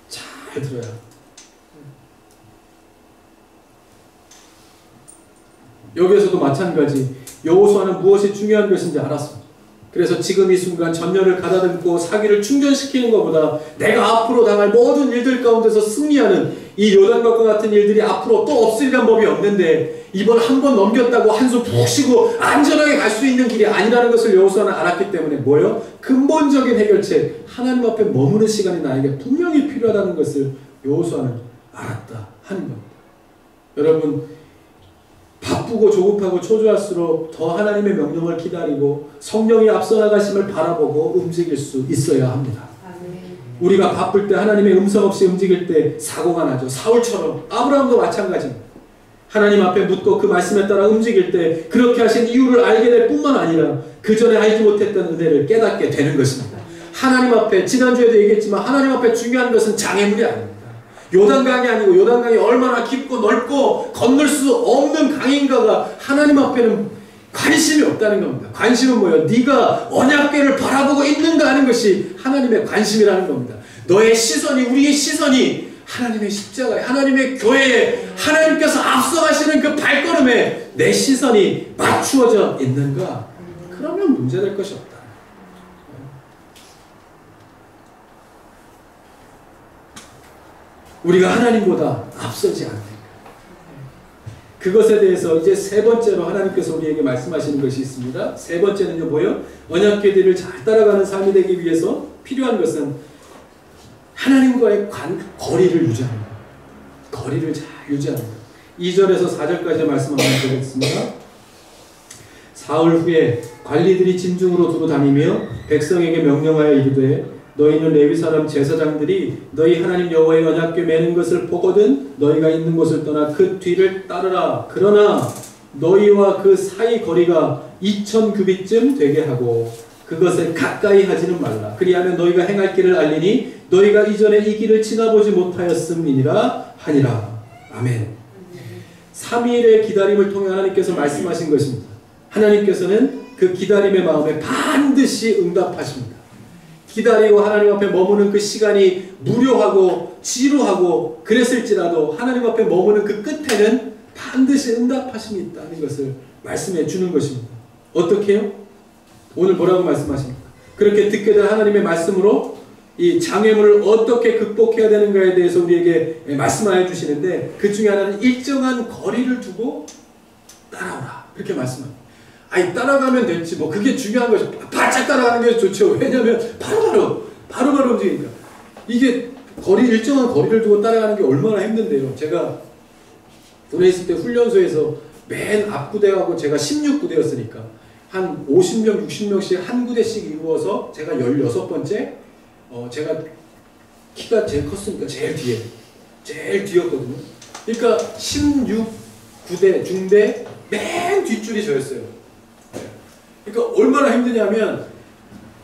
잘 들어야. 여기에서도 마찬가지 여호수아는 무엇이 중요한 것인지 알았습니다. 그래서 지금 이 순간 전열을 가다듬고 사기를 충전시키는 것보다 내가 앞으로 당할 모든 일들 가운데서 승리하는 이 요단강과 같은 일들이 앞으로 또 없으리란 법이 없는데 이번 한 번 넘겼다고 한숨 푹 쉬고 안전하게 갈 수 있는 길이 아니라는 것을 여호수아는 알았기 때문에 뭐예요? 근본적인 해결책, 하나님 앞에 머무는 시간이 나에게 분명히 필요하다는 것을 여호수아는 알았다 하는 겁니다. 여러분, 바쁘고 조급하고 초조할수록 더 하나님의 명령을 기다리고 성령이 앞서 나가심을 바라보고 움직일 수 있어야 합니다. 우리가 바쁠 때 하나님의 음성 없이 움직일 때 사고가 나죠. 사울처럼. 아브라함도 마찬가지입니다. 하나님 앞에 묻고 그 말씀에 따라 움직일 때 그렇게 하신 이유를 알게 될 뿐만 아니라 그 전에 알지 못했던 은혜를 깨닫게 되는 것입니다. 하나님 앞에, 지난주에도 얘기했지만 하나님 앞에 중요한 것은 장애물이 아닙니다. 요단강이 아니고 요단강이 얼마나 깊고 넓고 건널 수 없는 강인가가 하나님 앞에는 관심이 없다는 겁니다. 관심은 뭐예요? 네가 언약궤를 바라보고 있는가 하는 것이 하나님의 관심이라는 겁니다. 너의 시선이, 우리의 시선이 하나님의 십자가에, 하나님의 교회에, 하나님께서 앞서가시는 그 발걸음에 내 시선이 맞추어져 있는가? 그러면 문제될 것이 없다. 우리가 하나님보다 앞서지 않는가. 그것에 대해서 이제 세 번째로 하나님께서 우리에게 말씀하시는 것이 있습니다. 세 번째는요, 뭐예요? 언약궤들을 잘 따라가는 삶이 되기 위해서 필요한 것은 하나님과의 거리를 유지하는 것. 거리를 잘 유지하는 것. 2절에서 4절까지 말씀 한번 보겠습니다. 사흘 후에 관리들이 진중으로 두루 다니며 백성에게 명령하여 이르되 너희는 레위 사람 제사장들이 너희 하나님 여호와의 언약궤 매는 것을 보거든 너희가 있는 곳을 떠나 그 뒤를 따르라. 그러나 너희와 그 사이 거리가 2000규빗쯤 되게 하고 그것에 가까이 하지는 말라. 그리하면 너희가 행할 길을 알리니 너희가 이전에 이 길을 지나보지 못하였음이니라 하니라. 아멘. 3일의 기다림을 통해 하나님께서 말씀하신 것입니다. 하나님께서는 그 기다림의 마음에 반드시 응답하십니다. 기다리고 하나님 앞에 머무는 그 시간이 무료하고 지루하고 그랬을지라도 하나님 앞에 머무는 그 끝에는 반드시 응답하심이 있다는 것을 말씀해 주는 것입니다. 어떻게 해요? 오늘 뭐라고 말씀하십니까? 그렇게 듣게 된 하나님의 말씀으로 이 장애물을 어떻게 극복해야 되는가에 대해서 우리에게 말씀하여 주시는데 그 중에 하나는 일정한 거리를 두고 따라오라. 그렇게 말씀합니다. 아니 따라가면 됐지 뭐 그게 중요한 거죠. 바짝 따라가는 게 좋죠. 왜냐하면 바로바로 움직이니까. 이게 일정한 거리를 두고 따라가는 게 얼마나 힘든데요. 제가 군에 있을 때 훈련소에서 맨 앞부대하고 제가 16부대였으니까 한 50명 60명씩 한 부대씩 이루어서 제가 16번째 제가 키가 제일 컸으니까 제일 뒤였거든요. 그러니까 16부대 중대 맨 뒷줄이 저였어요. 그러니까 얼마나 힘드냐면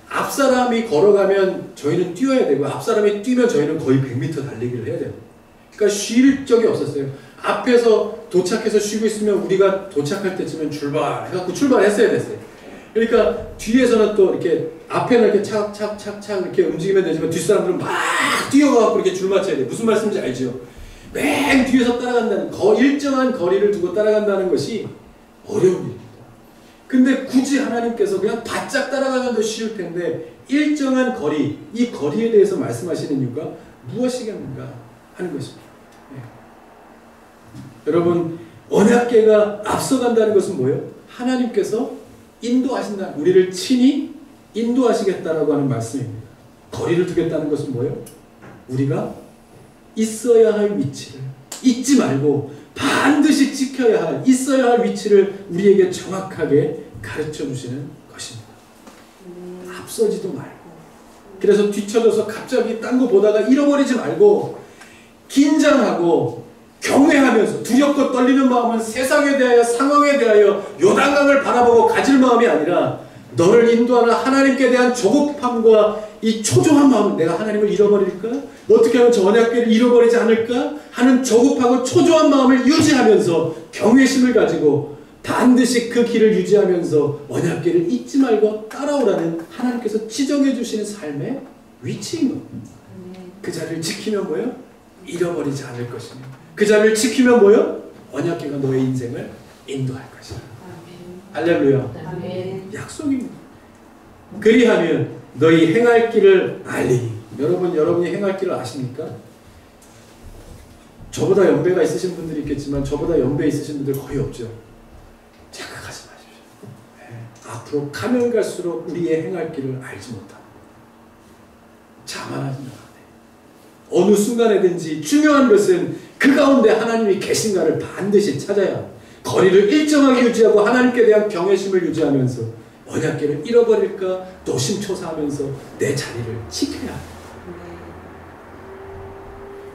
앞 사람이 걸어가면 저희는 뛰어야 되고 앞 사람이 뛰면 저희는 거의 100m 달리기를 해야 돼요. 그러니까 쉴 적이 없었어요. 앞에서 도착해서 쉬고 있으면 우리가 도착할 때쯤엔 출발해갖고 출발했어야 됐어요. 그러니까 뒤에서는 또 이렇게 앞에는 이렇게 착착착착 이렇게 움직이면 되지만 뒷사람들은 막 뛰어가갖고 이렇게 줄 맞춰야 돼요. 무슨 말씀인지 알죠? 맨 뒤에서 따라간다는 일정한 거리를 두고 따라간다는 것이 어려운 일입니다. 근데 굳이 하나님께서 그냥 바짝 따라가면 더 쉬울 텐데 일정한 거리, 이 거리에 대해서 말씀하시는 이유가 무엇이겠는가 하는 것입니다. 네. 여러분 언약궤가 앞서간다는 것은 뭐예요? 하나님께서 인도하신다. 우리를 친히 인도하시겠다라고 하는 말씀입니다. 거리를 두겠다는 것은 뭐예요? 우리가 있어야 할 위치를 잊지 말고 반드시 지켜야 할, 있어야 할 위치를 우리에게 정확하게 가르쳐 주시는 것입니다. 앞서지도 말고, 그래서 뒤쳐져서 갑자기 딴 거 보다가 잃어버리지 말고 긴장하고 경외하면서 두렵고 떨리는 마음은 세상에 대하여 상황에 대하여 요단강을 바라보고 가질 마음이 아니라 너를 인도하는 하나님께 대한 조급함과 이 초조한 마음은 내가 하나님을 잃어버릴까? 어떻게 하면 저 언약궤를 잃어버리지 않을까? 하는 조급하고 초조한 마음을 유지하면서 경외심을 가지고 반드시 그 길을 유지하면서 언약궤를 잊지 말고 따라오라는 하나님께서 지정해 주시는 삶의 위치인 겁니다. 그 자리를 지키면 뭐예요? 잃어버리지 않을 것입니다. 그 자리를 지키면 뭐예요? 언약궤가 너의 인생을 인도할 것이다. 할렐루야. 약속입니다. 그리하면 너희 행할 길을 알리니. 여러분이 행할 길을 아십니까? 저보다 연배가 있으신 분들이 있겠지만 저보다 연배 있으신 분들 거의 없죠. 착각하지 마십시오. 네. 앞으로 가면 갈수록 우리의 행할 길을 알지 못합니다. 자만하지 마세요. 어느 순간에든지 중요한 것은 그 가운데 하나님이 계신가를 반드시 찾아야 합니다. 거리를 일정하게 유지하고 하나님께 대한 경외심을 유지하면서 언약궤를 잃어버릴까 노심초사하면서 내 자리를 지켜야 합니다.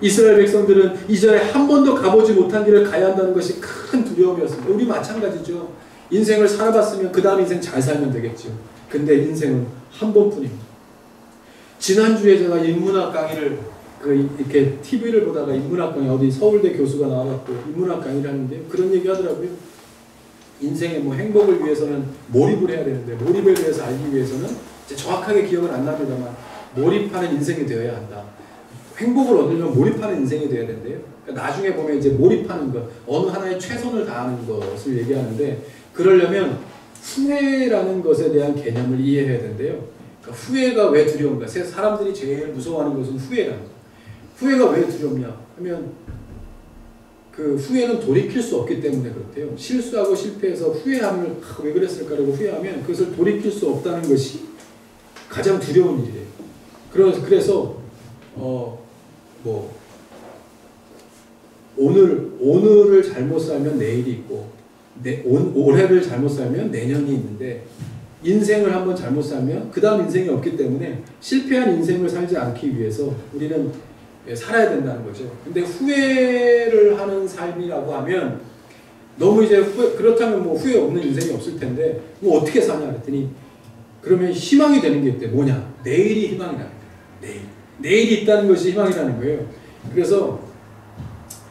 이스라엘 백성들은 이전에 한 번도 가보지 못한 길을 가야 한다는 것이 큰 두려움이었습니다. 우리 마찬가지죠. 인생을 살아봤으면 그 다음 인생 잘 살면 되겠죠. 근데 인생은 한 번뿐입니다. 지난주에 제가 인문학 강의를 이렇게 TV를 보다가 인문학 강의 어디 서울대 교수가 나와갖고 인문학 강의를 하는데 그런 얘기 하더라고요. 인생의 뭐 행복을 위해서는 몰입을 해야 되는데 몰입에 대해서 알기 위해서는 정확하게 기억은 안 납니다만 몰입하는 인생이 되어야 한다. 행복을 얻으려면 몰입하는 인생이 되어야 된대요. 그러니까 나중에 보면 이제 몰입하는 것, 어느 하나에 최선을 다하는 것을 얘기하는데 그러려면 후회라는 것에 대한 개념을 이해해야 된대요. 그러니까 후회가 왜 두려운가? 사람들이 제일 무서워하는 것은 후회라는 거예요. 후회가 왜 두렵냐 하면 그 후회는 돌이킬 수 없기 때문에 그렇대요. 실수하고 실패해서 후회함을 왜 그랬을까라고 후회하면 그것을 돌이킬 수 없다는 것이 가장 두려운 일이에요. 그래서 오늘을 잘못 살면 내일이 있고 올해를 잘못 살면 내년이 있는데 인생을 한번 잘못 살면 그 다음 인생이 없기 때문에 실패한 인생을 살지 않기 위해서 우리는 살아야 된다는 거죠. 근데 후회를 하는 삶이라고 하면 너무 이제 그렇다면 뭐 후회 없는 인생이 없을 텐데 뭐 어떻게 사냐 그랬더니 그러면 희망이 되는 게 있대. 뭐냐? 내일이 희망이라는 거예요. 내일이 있다는 것이 희망이라는 거예요. 그래서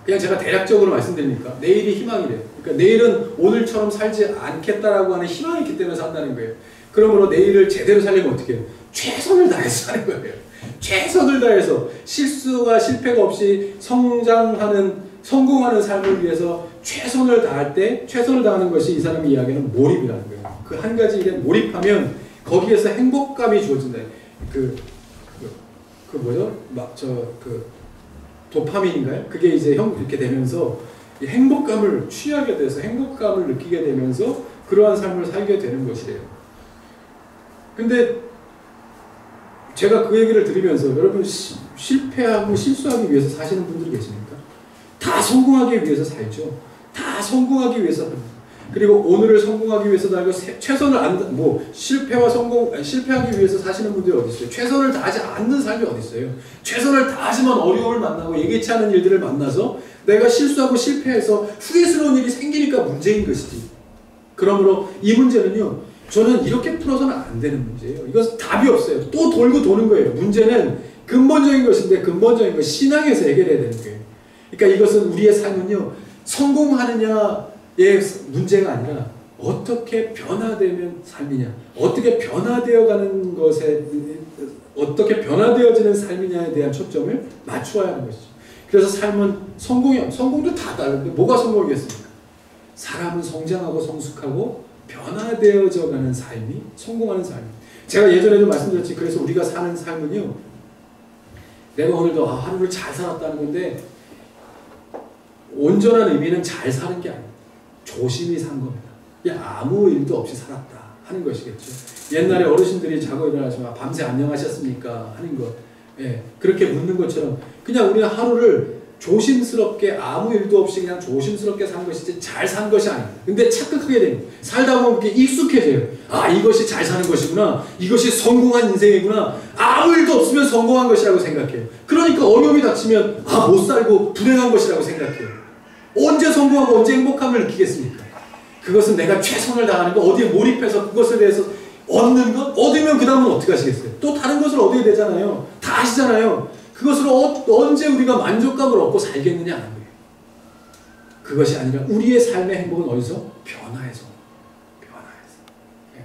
그냥 제가 대략적으로 말씀드리니까 내일이 희망이래요. 그러니까 내일은 오늘처럼 살지 않겠다라고 하는 희망이 있기 때문에 산다는 거예요. 그러므로 내일을 제대로 살려면 어떻게 해요? 최선을 다해서 사는 거예요. 최선을 다해서 실수가 실패가 없이 성공하는 삶을 위해서 최선을 다할 때 최선을 다하는 것이 이 사람이 이야기하는 몰입이라는 거예요. 그 한 가지 일에 몰입하면 거기에서 행복감이 주어진다. 도파민인가요? 그게 이제 이렇게 되면서 행복감을 취하게 돼서 행복감을 느끼게 되면서 그러한 삶을 살게 되는 것이래요. 근데 제가 그 얘기를 들으면서 여러분 실패하고 실수하기 위해서 사시는 분들이 계십니까? 다 성공하기 위해서 살죠. 다 성공하기 위해서 합니다. 그리고 오늘을 성공하기 위해서도 알고 최선을 실패하기 위해서 사시는 분들이 어디 있어요? 최선을 다하지 않는 삶이 어디 있어요? 최선을 다하지만 어려움을 만나고 예기치 않은 일들을 만나서 내가 실수하고 실패해서 후회스러운 일이 생기니까 문제인 것이지. 그러므로 이 문제는요, 저는 이렇게 풀어서는 안 되는 문제예요. 이것은 답이 없어요. 또 돌고 도는 거예요. 문제는 근본적인 것인데 근본적인 것 신앙에서 해결해야 되는 거예요. 그러니까 이것은 우리의 삶은요, 성공하느냐의 문제가 아니라 어떻게 변화되면 삶이냐, 어떻게 변화되어가는 것에, 어떻게 변화되어지는 삶이냐에 대한 초점을 맞추어야 하는 것이죠. 그래서 삶은 성공도 다 다른데 뭐가 성공이겠습니까? 사람은 성장하고 성숙하고 변화되어져 가는 삶이 성공하는 삶이에요. 제가 예전에도 말씀드렸지, 그래서 우리가 사는 삶은요, 내가 오늘도 하루를 잘 살았다는 건데 온전한 의미는 잘 사는 게 아니에요. 조심히 산 겁니다. 아무 일도 없이 살았다 하는 것이겠죠. 옛날에 어르신들이 자고 일어나시면 밤새 안녕하셨습니까 하는 것, 예, 그렇게 묻는 것처럼 그냥 우리는 하루를 조심스럽게 아무 일도 없이 그냥 조심스럽게 산 것이지 잘 산 것이 아닙니다. 근데 착각하게 됩니다. 살다 보면 이렇게 익숙해져요. 아, 이것이 잘 사는 것이구나, 이것이 성공한 인생이구나, 아무 일도 없으면 성공한 것이라고 생각해요. 그러니까 어려움이 닥치면 못 살고 불행한 것이라고 생각해요. 언제 성공하고 언제 행복함을 느끼겠습니까? 그것은 내가 최선을 다하는 거, 어디에 몰입해서 그것에 대해서 얻는 것, 얻으면 그 다음은 어떻게 하시겠어요? 또 다른 것을 얻어야 되잖아요. 다 아시잖아요. 그것으로 언제 우리가 만족감을 얻고 살겠느냐 하는 거예요. 그것이 아니라 우리의 삶의 행복은 어디서? 변화에서. 예.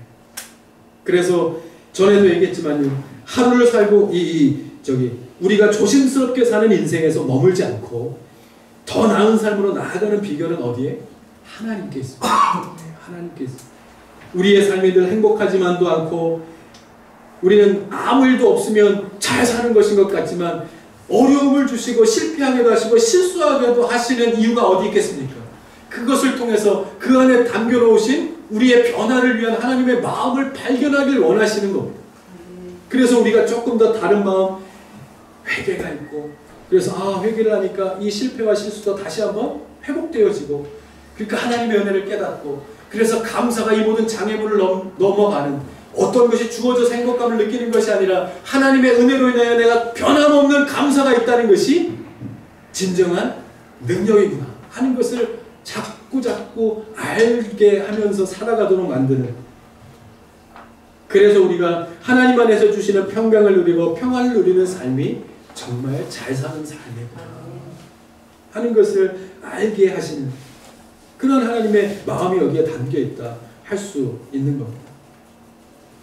그래서 전에도 얘기했지만요, 하루를 살고 우리가 조심스럽게 사는 인생에서 머물지 않고 더 나은 삶으로 나아가는 비결은 어디에? 하나님께 있습니다. 하나님께 있습니다. 우리의 삶이 늘 행복하지만도 않고 우리는 아무 일도 없으면 잘 사는 것인 것 같지만 어려움을 주시고 실패하게도 하시고 실수하게도 하시는 이유가 어디 있겠습니까? 그것을 통해서 그 안에 담겨놓으신 우리의 변화를 위한 하나님의 마음을 발견하길 원하시는 겁니다. 그래서 우리가 조금 더 다른 마음, 회개가 있고, 그래서 회개를 하니까 이 실패와 실수도 다시 한번 회복되어지고, 그러니까 하나님의 은혜를 깨닫고, 그래서 감사가 이 모든 장애물을 넘어가는, 어떤 것이 주어져서 행복감을 느끼는 것이 아니라 하나님의 은혜로 인하여 내가 변함없는 감사가 있다는 것이 진정한 능력이구나 하는 것을 자꾸 알게 하면서 살아가도록 만드는, 그래서 우리가 하나님 안에서 주시는 평강을 누리고 평안을 누리는 삶이 정말 잘 사는 삶이구나 하는 것을 알게 하시는 그런 하나님의 마음이 여기에 담겨있다 할 수 있는 겁니다.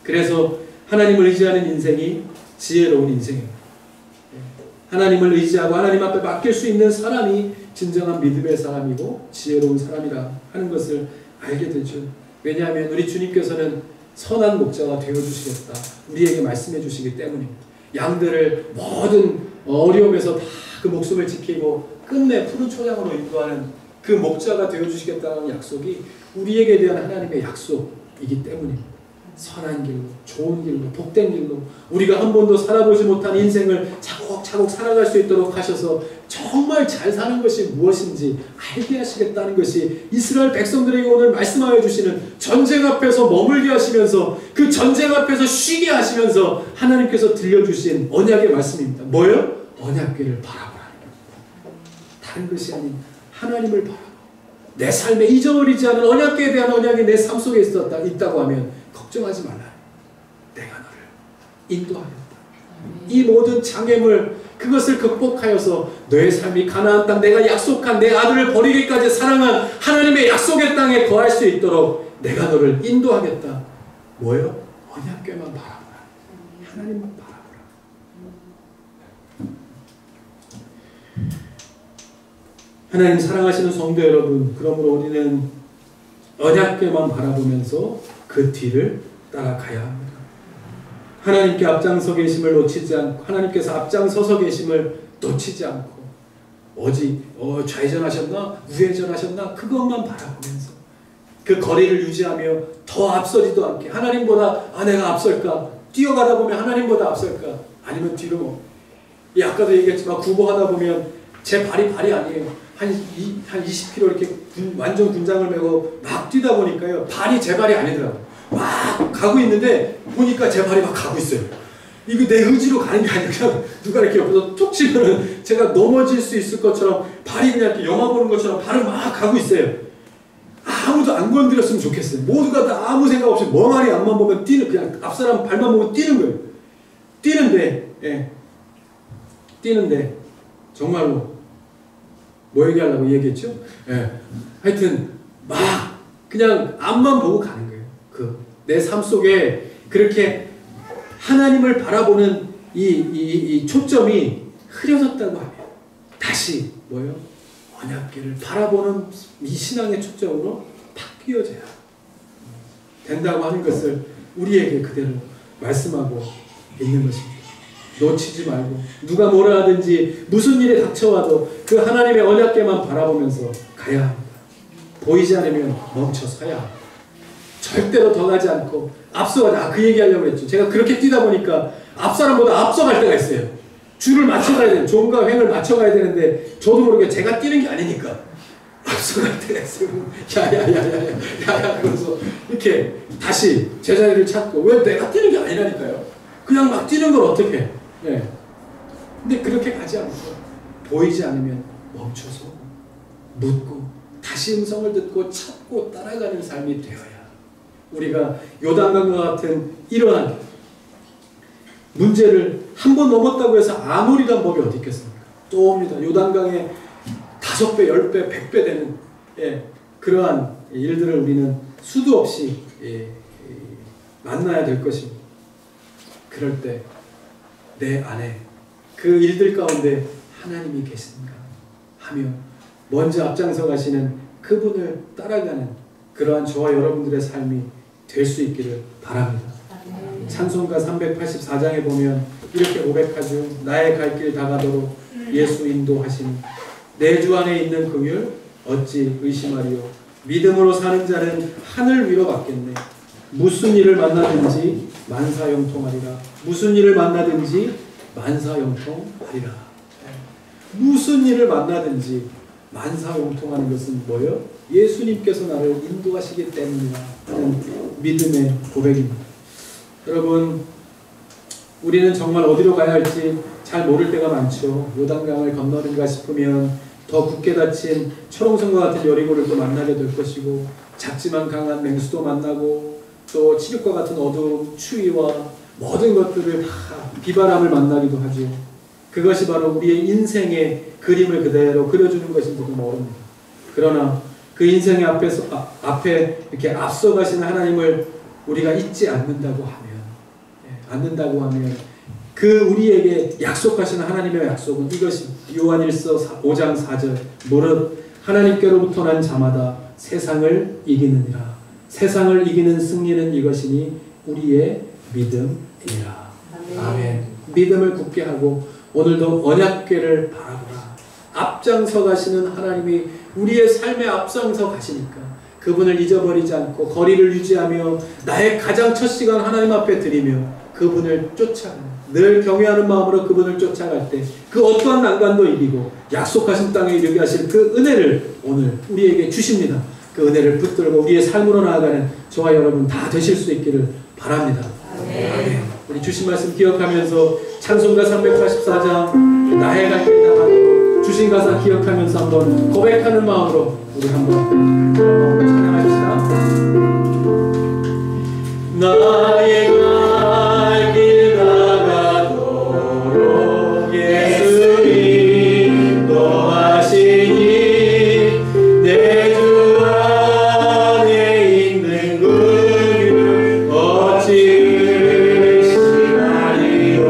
그래서 하나님을 의지하는 인생이 지혜로운 인생입니다. 하나님을 의지하고 하나님 앞에 맡길 수 있는 사람이 진정한 믿음의 사람이고 지혜로운 사람이라 하는 것을 알게 되죠. 왜냐하면 우리 주님께서는 선한 목자가 되어주시겠다 우리에게 말씀해 주시기 때문입니다. 양들을 모든 어려움에서 다 그 목숨을 지키고 끝내 푸른 초장으로 인도하는 그 목자가 되어주시겠다는 약속이 우리에게 대한 하나님의 약속이기 때문입니다. 선한 길로, 좋은 길로, 복된 길로 우리가 한 번도 살아보지 못한 인생을 차곡차곡 살아갈 수 있도록 하셔서 정말 잘 사는 것이 무엇인지 알게 하시겠다는 것이 이스라엘 백성들에게 오늘 말씀하여 주시는, 전쟁 앞에서 머물게 하시면서 그 전쟁 앞에서 쉬게 하시면서 하나님께서 들려주신 언약의 말씀입니다. 뭐예요? 언약궤를 바라보라는 겁니다. 다른 것이 아닌 하나님을 바라보, 내 삶에 잊어버리지 않은 언약궤에 대한 언약이 내 삶 속에 있다고 하면 걱정하지 말라. 내가 너를 인도하겠다. 이 모든 장애물, 그것을 극복하여서 너의 삶이 가나안 땅, 내가 약속한 내 아들을 버리기까지 사랑한 하나님의 약속의 땅에 거할 수 있도록 내가 너를 인도하겠다. 뭐예요? 언약궤만 바라보라. 하나님만 바라보라. 하나님 사랑하시는 성도 여러분, 그러므로 우리는 언약궤만 바라보면서 그 뒤를 따라가야 합니다. 하나님께 앞장서 계심을 놓치지 않고, 하나님께서 앞장서서 계심을 놓치지 않고, 오직 좌회전하셨나 우회전하셨나 그것만 바라보면서 그 거리를 유지하며 더 앞서지도 않게, 하나님보다 내가 앞설까, 뛰어가다 보면 하나님보다 앞설까, 아니면 뒤로, 아까도 얘기했지만 구보하다 보면 제 발이 아니에요. 한 20km 이렇게 완전 군장을 메고 막 뛰다 보니까요, 발이 제 발이 아니더라고요. 막 가고 있는데 보니까 제 발이 막 가고 있어요. 이거 내 의지로 가는 게 아니라 그냥 누가 이렇게 옆에서 툭 치면은 제가 넘어질 수 있을 것처럼 발이 그냥 이렇게 영화 보는 것처럼 발을 막 가고 있어요. 아무도 안 건드렸으면 좋겠어요. 모두가 다 아무 생각 없이 멍하니 앞만 보면 뛰는, 그냥 앞사람 발만 보면 뛰는 거예요. 뛰는데 정말로 뭐 얘기하려고 얘기했죠? 하여튼 막 그냥 앞만 보고 가는 거예요. 내 삶 속에 그렇게 하나님을 바라보는 이 초점이 흐려졌다고 하면 다시 뭐예요? 언약궤를 바라보는 이 신앙의 초점으로 바뀌어져야 된다고 하는 것을 우리에게 그대로 말씀하고 있는 것입니다. 놓치지 말고 누가 뭐라 하든지 무슨 일에 닥쳐와도 그 하나님의 언약궤만 바라보면서 가야 합니다. 보이지 않으면 멈춰서야 합니다. 절대로 더 가지 않고 앞서가자. 그 얘기하려고 했죠. 제가 그렇게 뛰다 보니까 앞사람보다 앞서갈 때가 있어요. 줄을 맞춰가야 되는, 종과 횡을 맞춰가야 되는데 저도 모르게 제가 뛰는 게 아니니까 앞서갈 때가 있어요. 야야 그러면서 이렇게 다시 제자리를 찾고, 왜 내가 뛰는 게 아니라니까요. 그냥 막 뛰는 걸 어떻게 해. 근데 그렇게 가지 않고 보이지 않으면 멈춰서 묻고 다시 음성을 듣고 찾고 따라가는 삶이 되어야 우리가 요단강과 같은 이러한 문제를 한 번 넘었다고 해서 아무리란 법이 어디 있겠습니까? 또 옵니다. 요단강에 5배, 10배, 100배 되는 그러한 일들을 우리는 수도 없이 만나야 될 것입니다. 그럴 때 내 안에 그 일들 가운데 하나님이 계신가 하며 먼저 앞장서 가시는 그분을 따라가는 그러한 저와 여러분들의 삶이 될 수 있기를 바랍니다. 찬송가 384장에 보면 이렇게 고백하죠. 나의 갈 길 다가도록 예수 인도하시니 내 주 안에 있는 긍휼 어찌 의심하리요. 믿음으로 사는 자는 하늘 위로 받겠네. 무슨 일을 만나든지 만사형통하리라. 무슨 일을 만나든지 만사형통하리라. 무슨 일을 만나든지 만사형통하는 것은 뭐예요? 예수님께서 나를 인도하시기 때문이라 하는 믿음의 고백입니다. 여러분, 우리는 정말 어디로 가야 할지 잘 모를 때가 많죠. 요단강을 건너는가 싶으면 더 굳게 닫힌 초롱성과 같은 여리고를 또 만나게 될 것이고, 작지만 강한 맹수도 만나고, 또 칠흑과 같은 어두움, 추위와 모든 것들을 다 비바람을 만나기도 하죠. 그것이 바로 우리의 인생의 그림을 그대로 그려주는 것인지도 모릅니다. 그러나 그 인생의 앞에 이렇게 앞서가시는 하나님을 우리가 잊지 않는다고 하면 그 우리에게 약속하시는 하나님의 약속은 이것이 요한일서 5장 4절 무릇 하나님께로부터 난 자마다 세상을 이기느니라. 세상을 이기는 승리는 이것이니 우리의 믿음이라. 아멘. 믿음을 굳게 하고 오늘도 언약궤를 바라보라. 앞장서 가시는 하나님이 우리의 삶에 앞장서 가시니까 그분을 잊어버리지 않고 거리를 유지하며 나의 가장 첫 시간 하나님 앞에 드리며 그분을 쫓아가는, 늘 경외하는 마음으로 그분을 쫓아갈 때 그 어떠한 난관도 이기고 약속하신 땅에 이르게 하실 그 은혜를 오늘 우리에게 주십니다. 그 은혜를 붙들고 우리의 삶으로 나아가는 저와 여러분 다 되실 수 있기를 바랍니다. 아멘. 우리 주신 말씀 기억하면서 찬송가 384장 나의 갈 길 다가도록 주신 가사 기억하면서 한번 고백하는 마음으로 우리 한번 찬양합시다. 나의 갈 길 다가도록 예수 인도하시니 내 주 안에 있는 긍휼 어찌 의심하리요.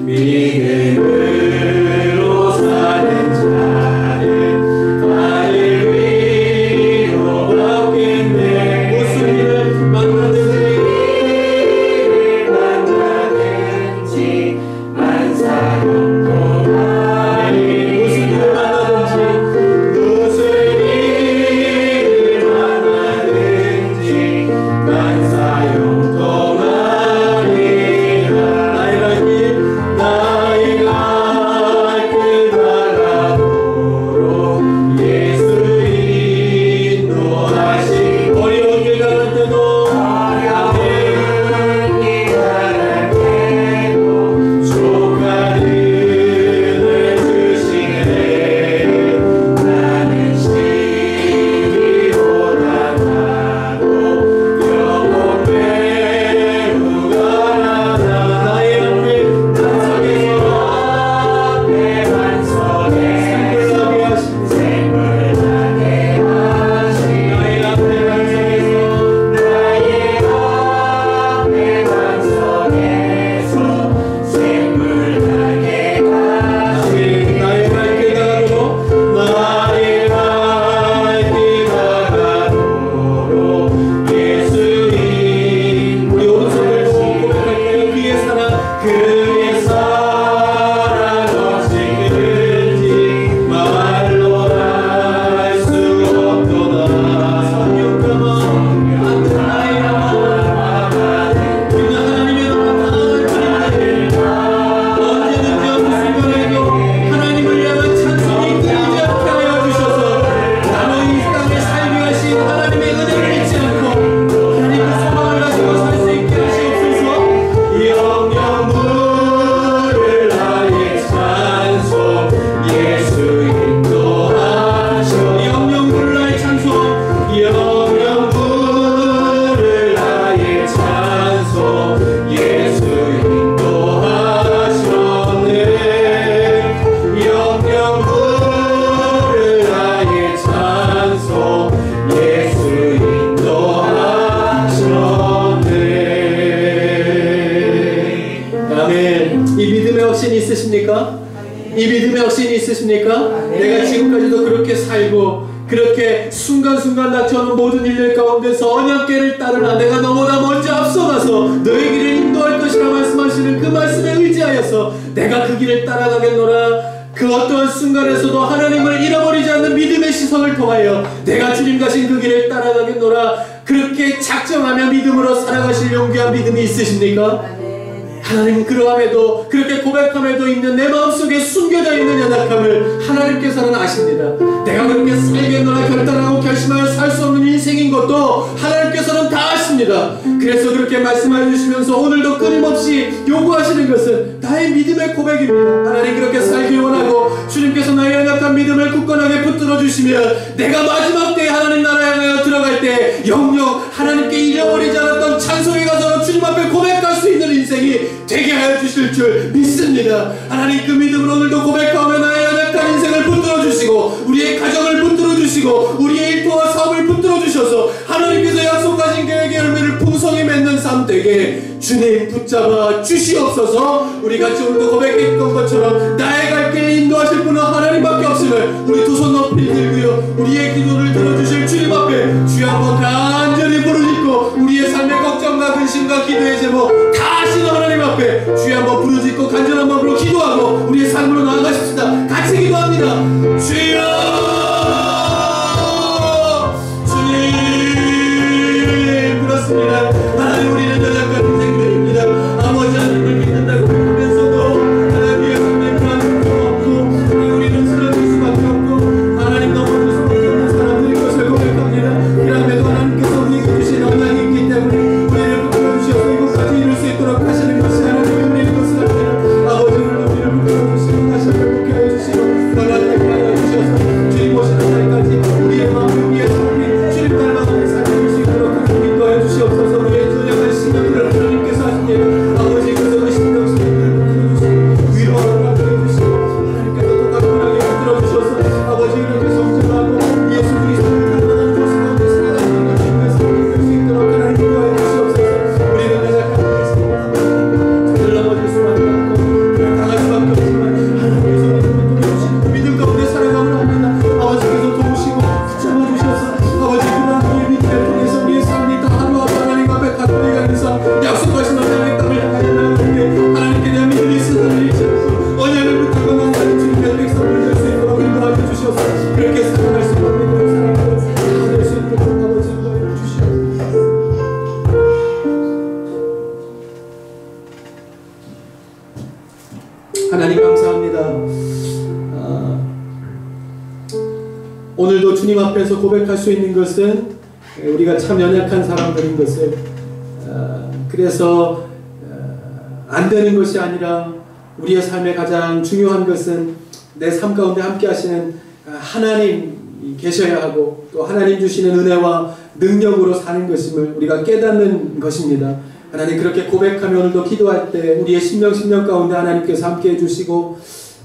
믿음으로 사는 자는 하늘 위로 받겠네. 무슨 일을 만나든지 믿음의 확신이 있으십니까? 내가 지금까지도 그렇게 살고 그렇게 순간순간 닥쳐오는 모든 일들 가운데서 언약궤를 따르라. 내가 너보다 먼저 앞서가서 너의 길을 인도할 것이라 말씀하시는 그 말씀에 의지하여서 내가 그 길을 따라가겠노라. 그 어떠한 순간에서도 하나님을 잃어버리지 않는 믿음의 시선을 통하여 내가 주님 가신 그 길을 따라가겠노라. 그렇게 작정하며 믿음으로 살아가실 용기와 믿음이 있으십니까? 하나님은 그러함에도 그렇게 고백함에도 있는 내 마음속에 숨겨져 있는 연약함을 하나님께서는 아십니다. 내가 그렇게 살겠노라 결단하고 결심하여 살 수 없는 인생인 것도 하나님께서는 다 아십니다. 그래서 그렇게 말씀해 주시면서 오늘도 끊임없이 요구하시는 것은 나의 믿음의 고백입니다. 하나님 그렇게 살기 원하고 주님께서 나의 연약한 믿음을 굳건하게 붙들어 주시면 내가 마지막 때에 하나님 나라에 향하여 들어갈 때 영영 하나님께 잃어버리지 않았던 찬송에 가서 주님 앞에 고백할 수 있는 인생이 되게 하여 주실 줄 믿습니다. 하나님 그 믿음으로 오늘도 고백하며 나의 연약한 인생을 붙들어 주시고 우리의 가정을 붙들어 주시고 우리의 일터와 사업을 붙들어 주셔서 하나님께서 약속하신 계획의 열매를 풍성히 맺는 삶 되게 주님 붙잡아 주시옵소서. 우리 같이 오늘도 고백했던 것처럼 나의 갈 길을 인도하실 분은 하나님밖에 없음을 우리 두 손 높이 들고요 우리의 기도를 들어주실 주님 앞에 주여 한번 간절히 부르짖고 우리의 삶의 걱정과 근심과 기도의 제목 다 아시는 하나님 앞에 주여 한번 부르짖고 간절한 마음으로 기도하고 우리의 삶으로 나아가십시다. 같이 기도합니다. 주여 주님 그렇습니다. 하나님 우리는 연약한 인생들입니다. 아버지 하나님을 믿는다고 하면서도 하나님의 삶에 불안함도 없고 우리는 쓰러질 수밖에 없고 하나님 너무 소중한 사람들인 것을 고백합니다. 이라면도 하나님께서 우리에게 주신 언약이 있기 때문에 우리를 붙들어 주셔서 이곳까지 이룰 수 있도록 하시는 것이 하나님의 은혜인 것을 압니다. 아버지 오늘도 우리를 붙들어 주시고 다시 회복해 하여 주시고 변화되게 하여 주셔서 주님 오시는 날까지 우리의 마음 우리의 삶이 주님 닮아가는 삶이 될 수 있도록 하나님 인도하여 주시옵소서. 우리의 연약한 신령들을 하나님께서 하십니다. 아버지 그래서 그 신령들을 붙들어 주시고 위로하라 해주시고 하나님께서 또 가뿐하게 붙들어 주셔서 아버지 이렇게 성장하고 예수 그리스도를 닮아가는 모습 가운데 살아가는 걸 주님께서 볼 수 있도록 하나님 인도하여 주시옵소서. 우리는 연약한 인생입니다. 저들 넘어질 수밖에 없고 당할 수밖에 없지만 하나님께서 믿음을 주시고 믿음 가운데 살아가면 합니다. 아버지께서 도우시고 붙잡아 주셔서 아버지 그러한 우리의 믿음을 통해서 우리의 삶이 다 하루하루 하나님 앞에 가까이 가면서 약속하신 언약의 땅을 향하여 나아가는데 하나님께 대한 믿음이 있으는 일이 있고 언약을 붙들고 나아가는 주님의 백성을 될 수 있도록 인도하여 주셔서 그렇게 살아갈 수 있는 사람들 다 될 수 있도록 아버지 인도하여 주시옵소서. 하나님 감사합니다. 오늘도 주님 앞에서 고백할 수 있는 것은 우리가 참 연약한 사람들인 것을 그래서 안 되는 것이 아니라 우리의 삶에 가장 중요한 것은 내 삶 가운데 함께 하시는 하나님 계셔야 하고 또 하나님 주시는 은혜와 능력으로 사는 것임을 우리가 깨닫는 것입니다. 하나님 그렇게 고백하며 오늘도 기도할 때 우리의 심령 가운데 하나님께서 함께 해주시고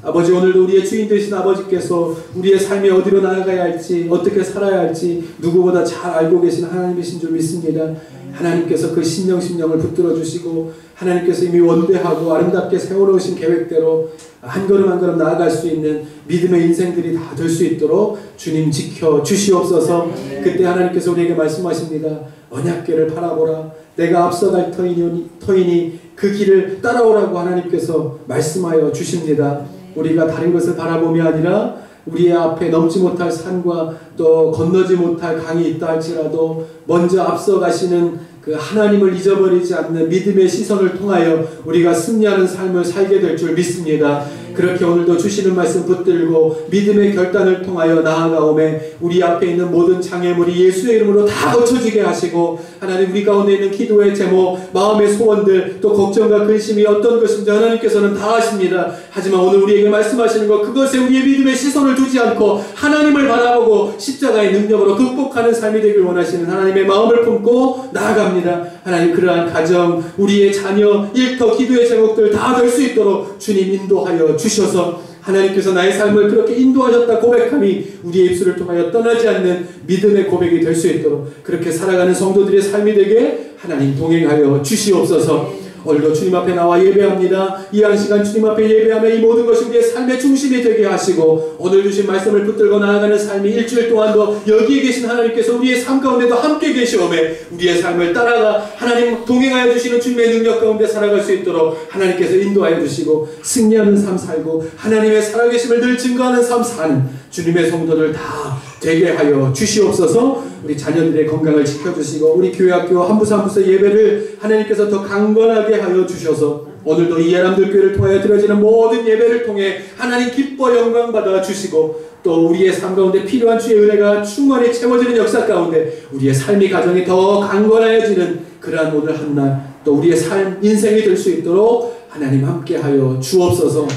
아버지 오늘도 우리의 주인 되신 아버지께서 우리의 삶이 어디로 나아가야 할지 어떻게 살아야 할지 누구보다 잘 알고 계신 하나님이신 줄 믿습니다. 하나님께서 그 심령을 붙들어 주시고 하나님께서 이미 원대하고 아름답게 세워놓으신 계획대로 한 걸음 한 걸음 나아갈 수 있는 믿음의 인생들이 다 될 수 있도록 주님 지켜 주시옵소서. 그때 하나님께서 우리에게 말씀하십니다. 언약궤를 바라보라. 내가 앞서갈 터이니 그 길을 따라오라고 하나님께서 말씀하여 주십니다. 우리가 다른 것을 바라봄이 아니라 우리의 앞에 넘지 못할 산과 또 건너지 못할 강이 있다 할지라도 먼저 앞서가시는 그 하나님을 잊어버리지 않는 믿음의 시선을 통하여 우리가 승리하는 삶을 살게 될 줄 믿습니다. 그렇게 오늘도 주시는 말씀 붙들고 믿음의 결단을 통하여 나아가오매 우리 앞에 있는 모든 장애물이 예수의 이름으로 다 거쳐지게 하시고 하나님 우리 가운데 있는 기도의 제목 마음의 소원들 또 걱정과 근심이 어떤 것인지 하나님께서는 다 아십니다. 하지만 오늘 우리에게 말씀하시는 것 그것에 우리의 믿음의 시선을 두지 않고 하나님을 바라보고 십자가의 능력으로 극복하는 삶이 되길 원하시는 하나님의 마음을 품고 나아갑니다. 하나님 그러한 가정 우리의 자녀 일터 기도의 제목들 다 될 수 있도록 주님 인도하여 주셔서 하나님께서 나의 삶을 그렇게 인도하셨다 고백함이 우리의 입술을 통하여 떠나지 않는 믿음의 고백이 될 수 있도록 그렇게 살아가는 성도들의 삶이 되게 하나님 동행하여 주시옵소서. 오늘도 주님 앞에 나와 예배합니다. 이 한 시간 주님 앞에 예배하며 이 모든 것이 우리의 삶의 중심이 되게 하시고 오늘 주신 말씀을 붙들고 나아가는 삶이 일주일 동안도 여기에 계신 하나님께서 우리의 삶 가운데도 함께 계시오매 우리의 삶을 따라가 하나님 동행하여 주시는 주님의 능력 가운데 살아갈 수 있도록 하나님께서 인도하여 주시고 승리하는 삶 살고 하나님의 살아계심을 늘 증거하는 삶 사는 주님의 성도들 다 되게 하여 주시옵소서. 우리 자녀들의 건강을 지켜주시고 우리 교회학교 한 부서 한 부서 예배를 하나님께서 더 강건하게 하여 주셔서 오늘도 이 예람들교회를 통하여 드려지는 모든 예배를 통해 하나님 기뻐 영광 받아 주시고 또 우리의 삶 가운데 필요한 주의 은혜가 충만히 채워지는 역사 가운데 우리의 삶의 가정이 더 강건해지는 그러한 오늘 한날 또 우리의 삶 인생이 될 수 있도록 하나님 함께하여 주옵소서.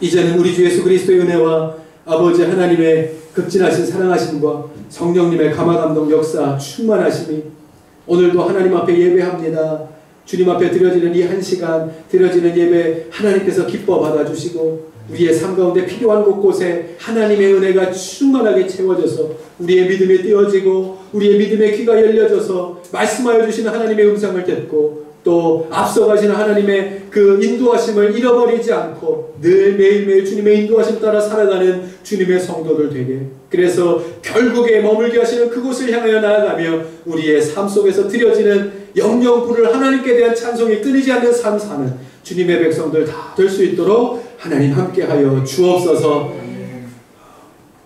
이제는 우리 주 예수 그리스도의 은혜와 아버지 하나님의 극진하신 사랑하심과 성령님의 감화감동 역사 충만하심이 오늘도 하나님 앞에 예배합니다. 주님 앞에 드려지는 이 한 시간 드려지는 예배 하나님께서 기뻐 받아주시고 우리의 삶 가운데 필요한 곳곳에 하나님의 은혜가 충만하게 채워져서 우리의 믿음이 띄어지고 우리의 믿음의 귀가 열려져서 말씀하여 주시는 하나님의 음성을 듣고 또 앞서가시는 하나님의 그 인도하심을 잃어버리지 않고 늘 매일매일 주님의 인도하심 따라 살아가는 주님의 성도들 되게 그래서 결국에 머물게 하시는 그곳을 향하여 나아가며 우리의 삶 속에서 드려지는 영영 부를 하나님께 대한 찬송이 끊이지 않는 삶 사는 주님의 백성들 다 될 수 있도록 하나님 함께하여 주옵소서.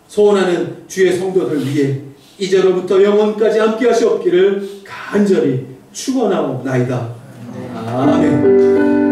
소원하는 주의 성도들 위해 이제로부터 영원까지 함께 하시옵기를 간절히 축원하옵나이다. 아멘.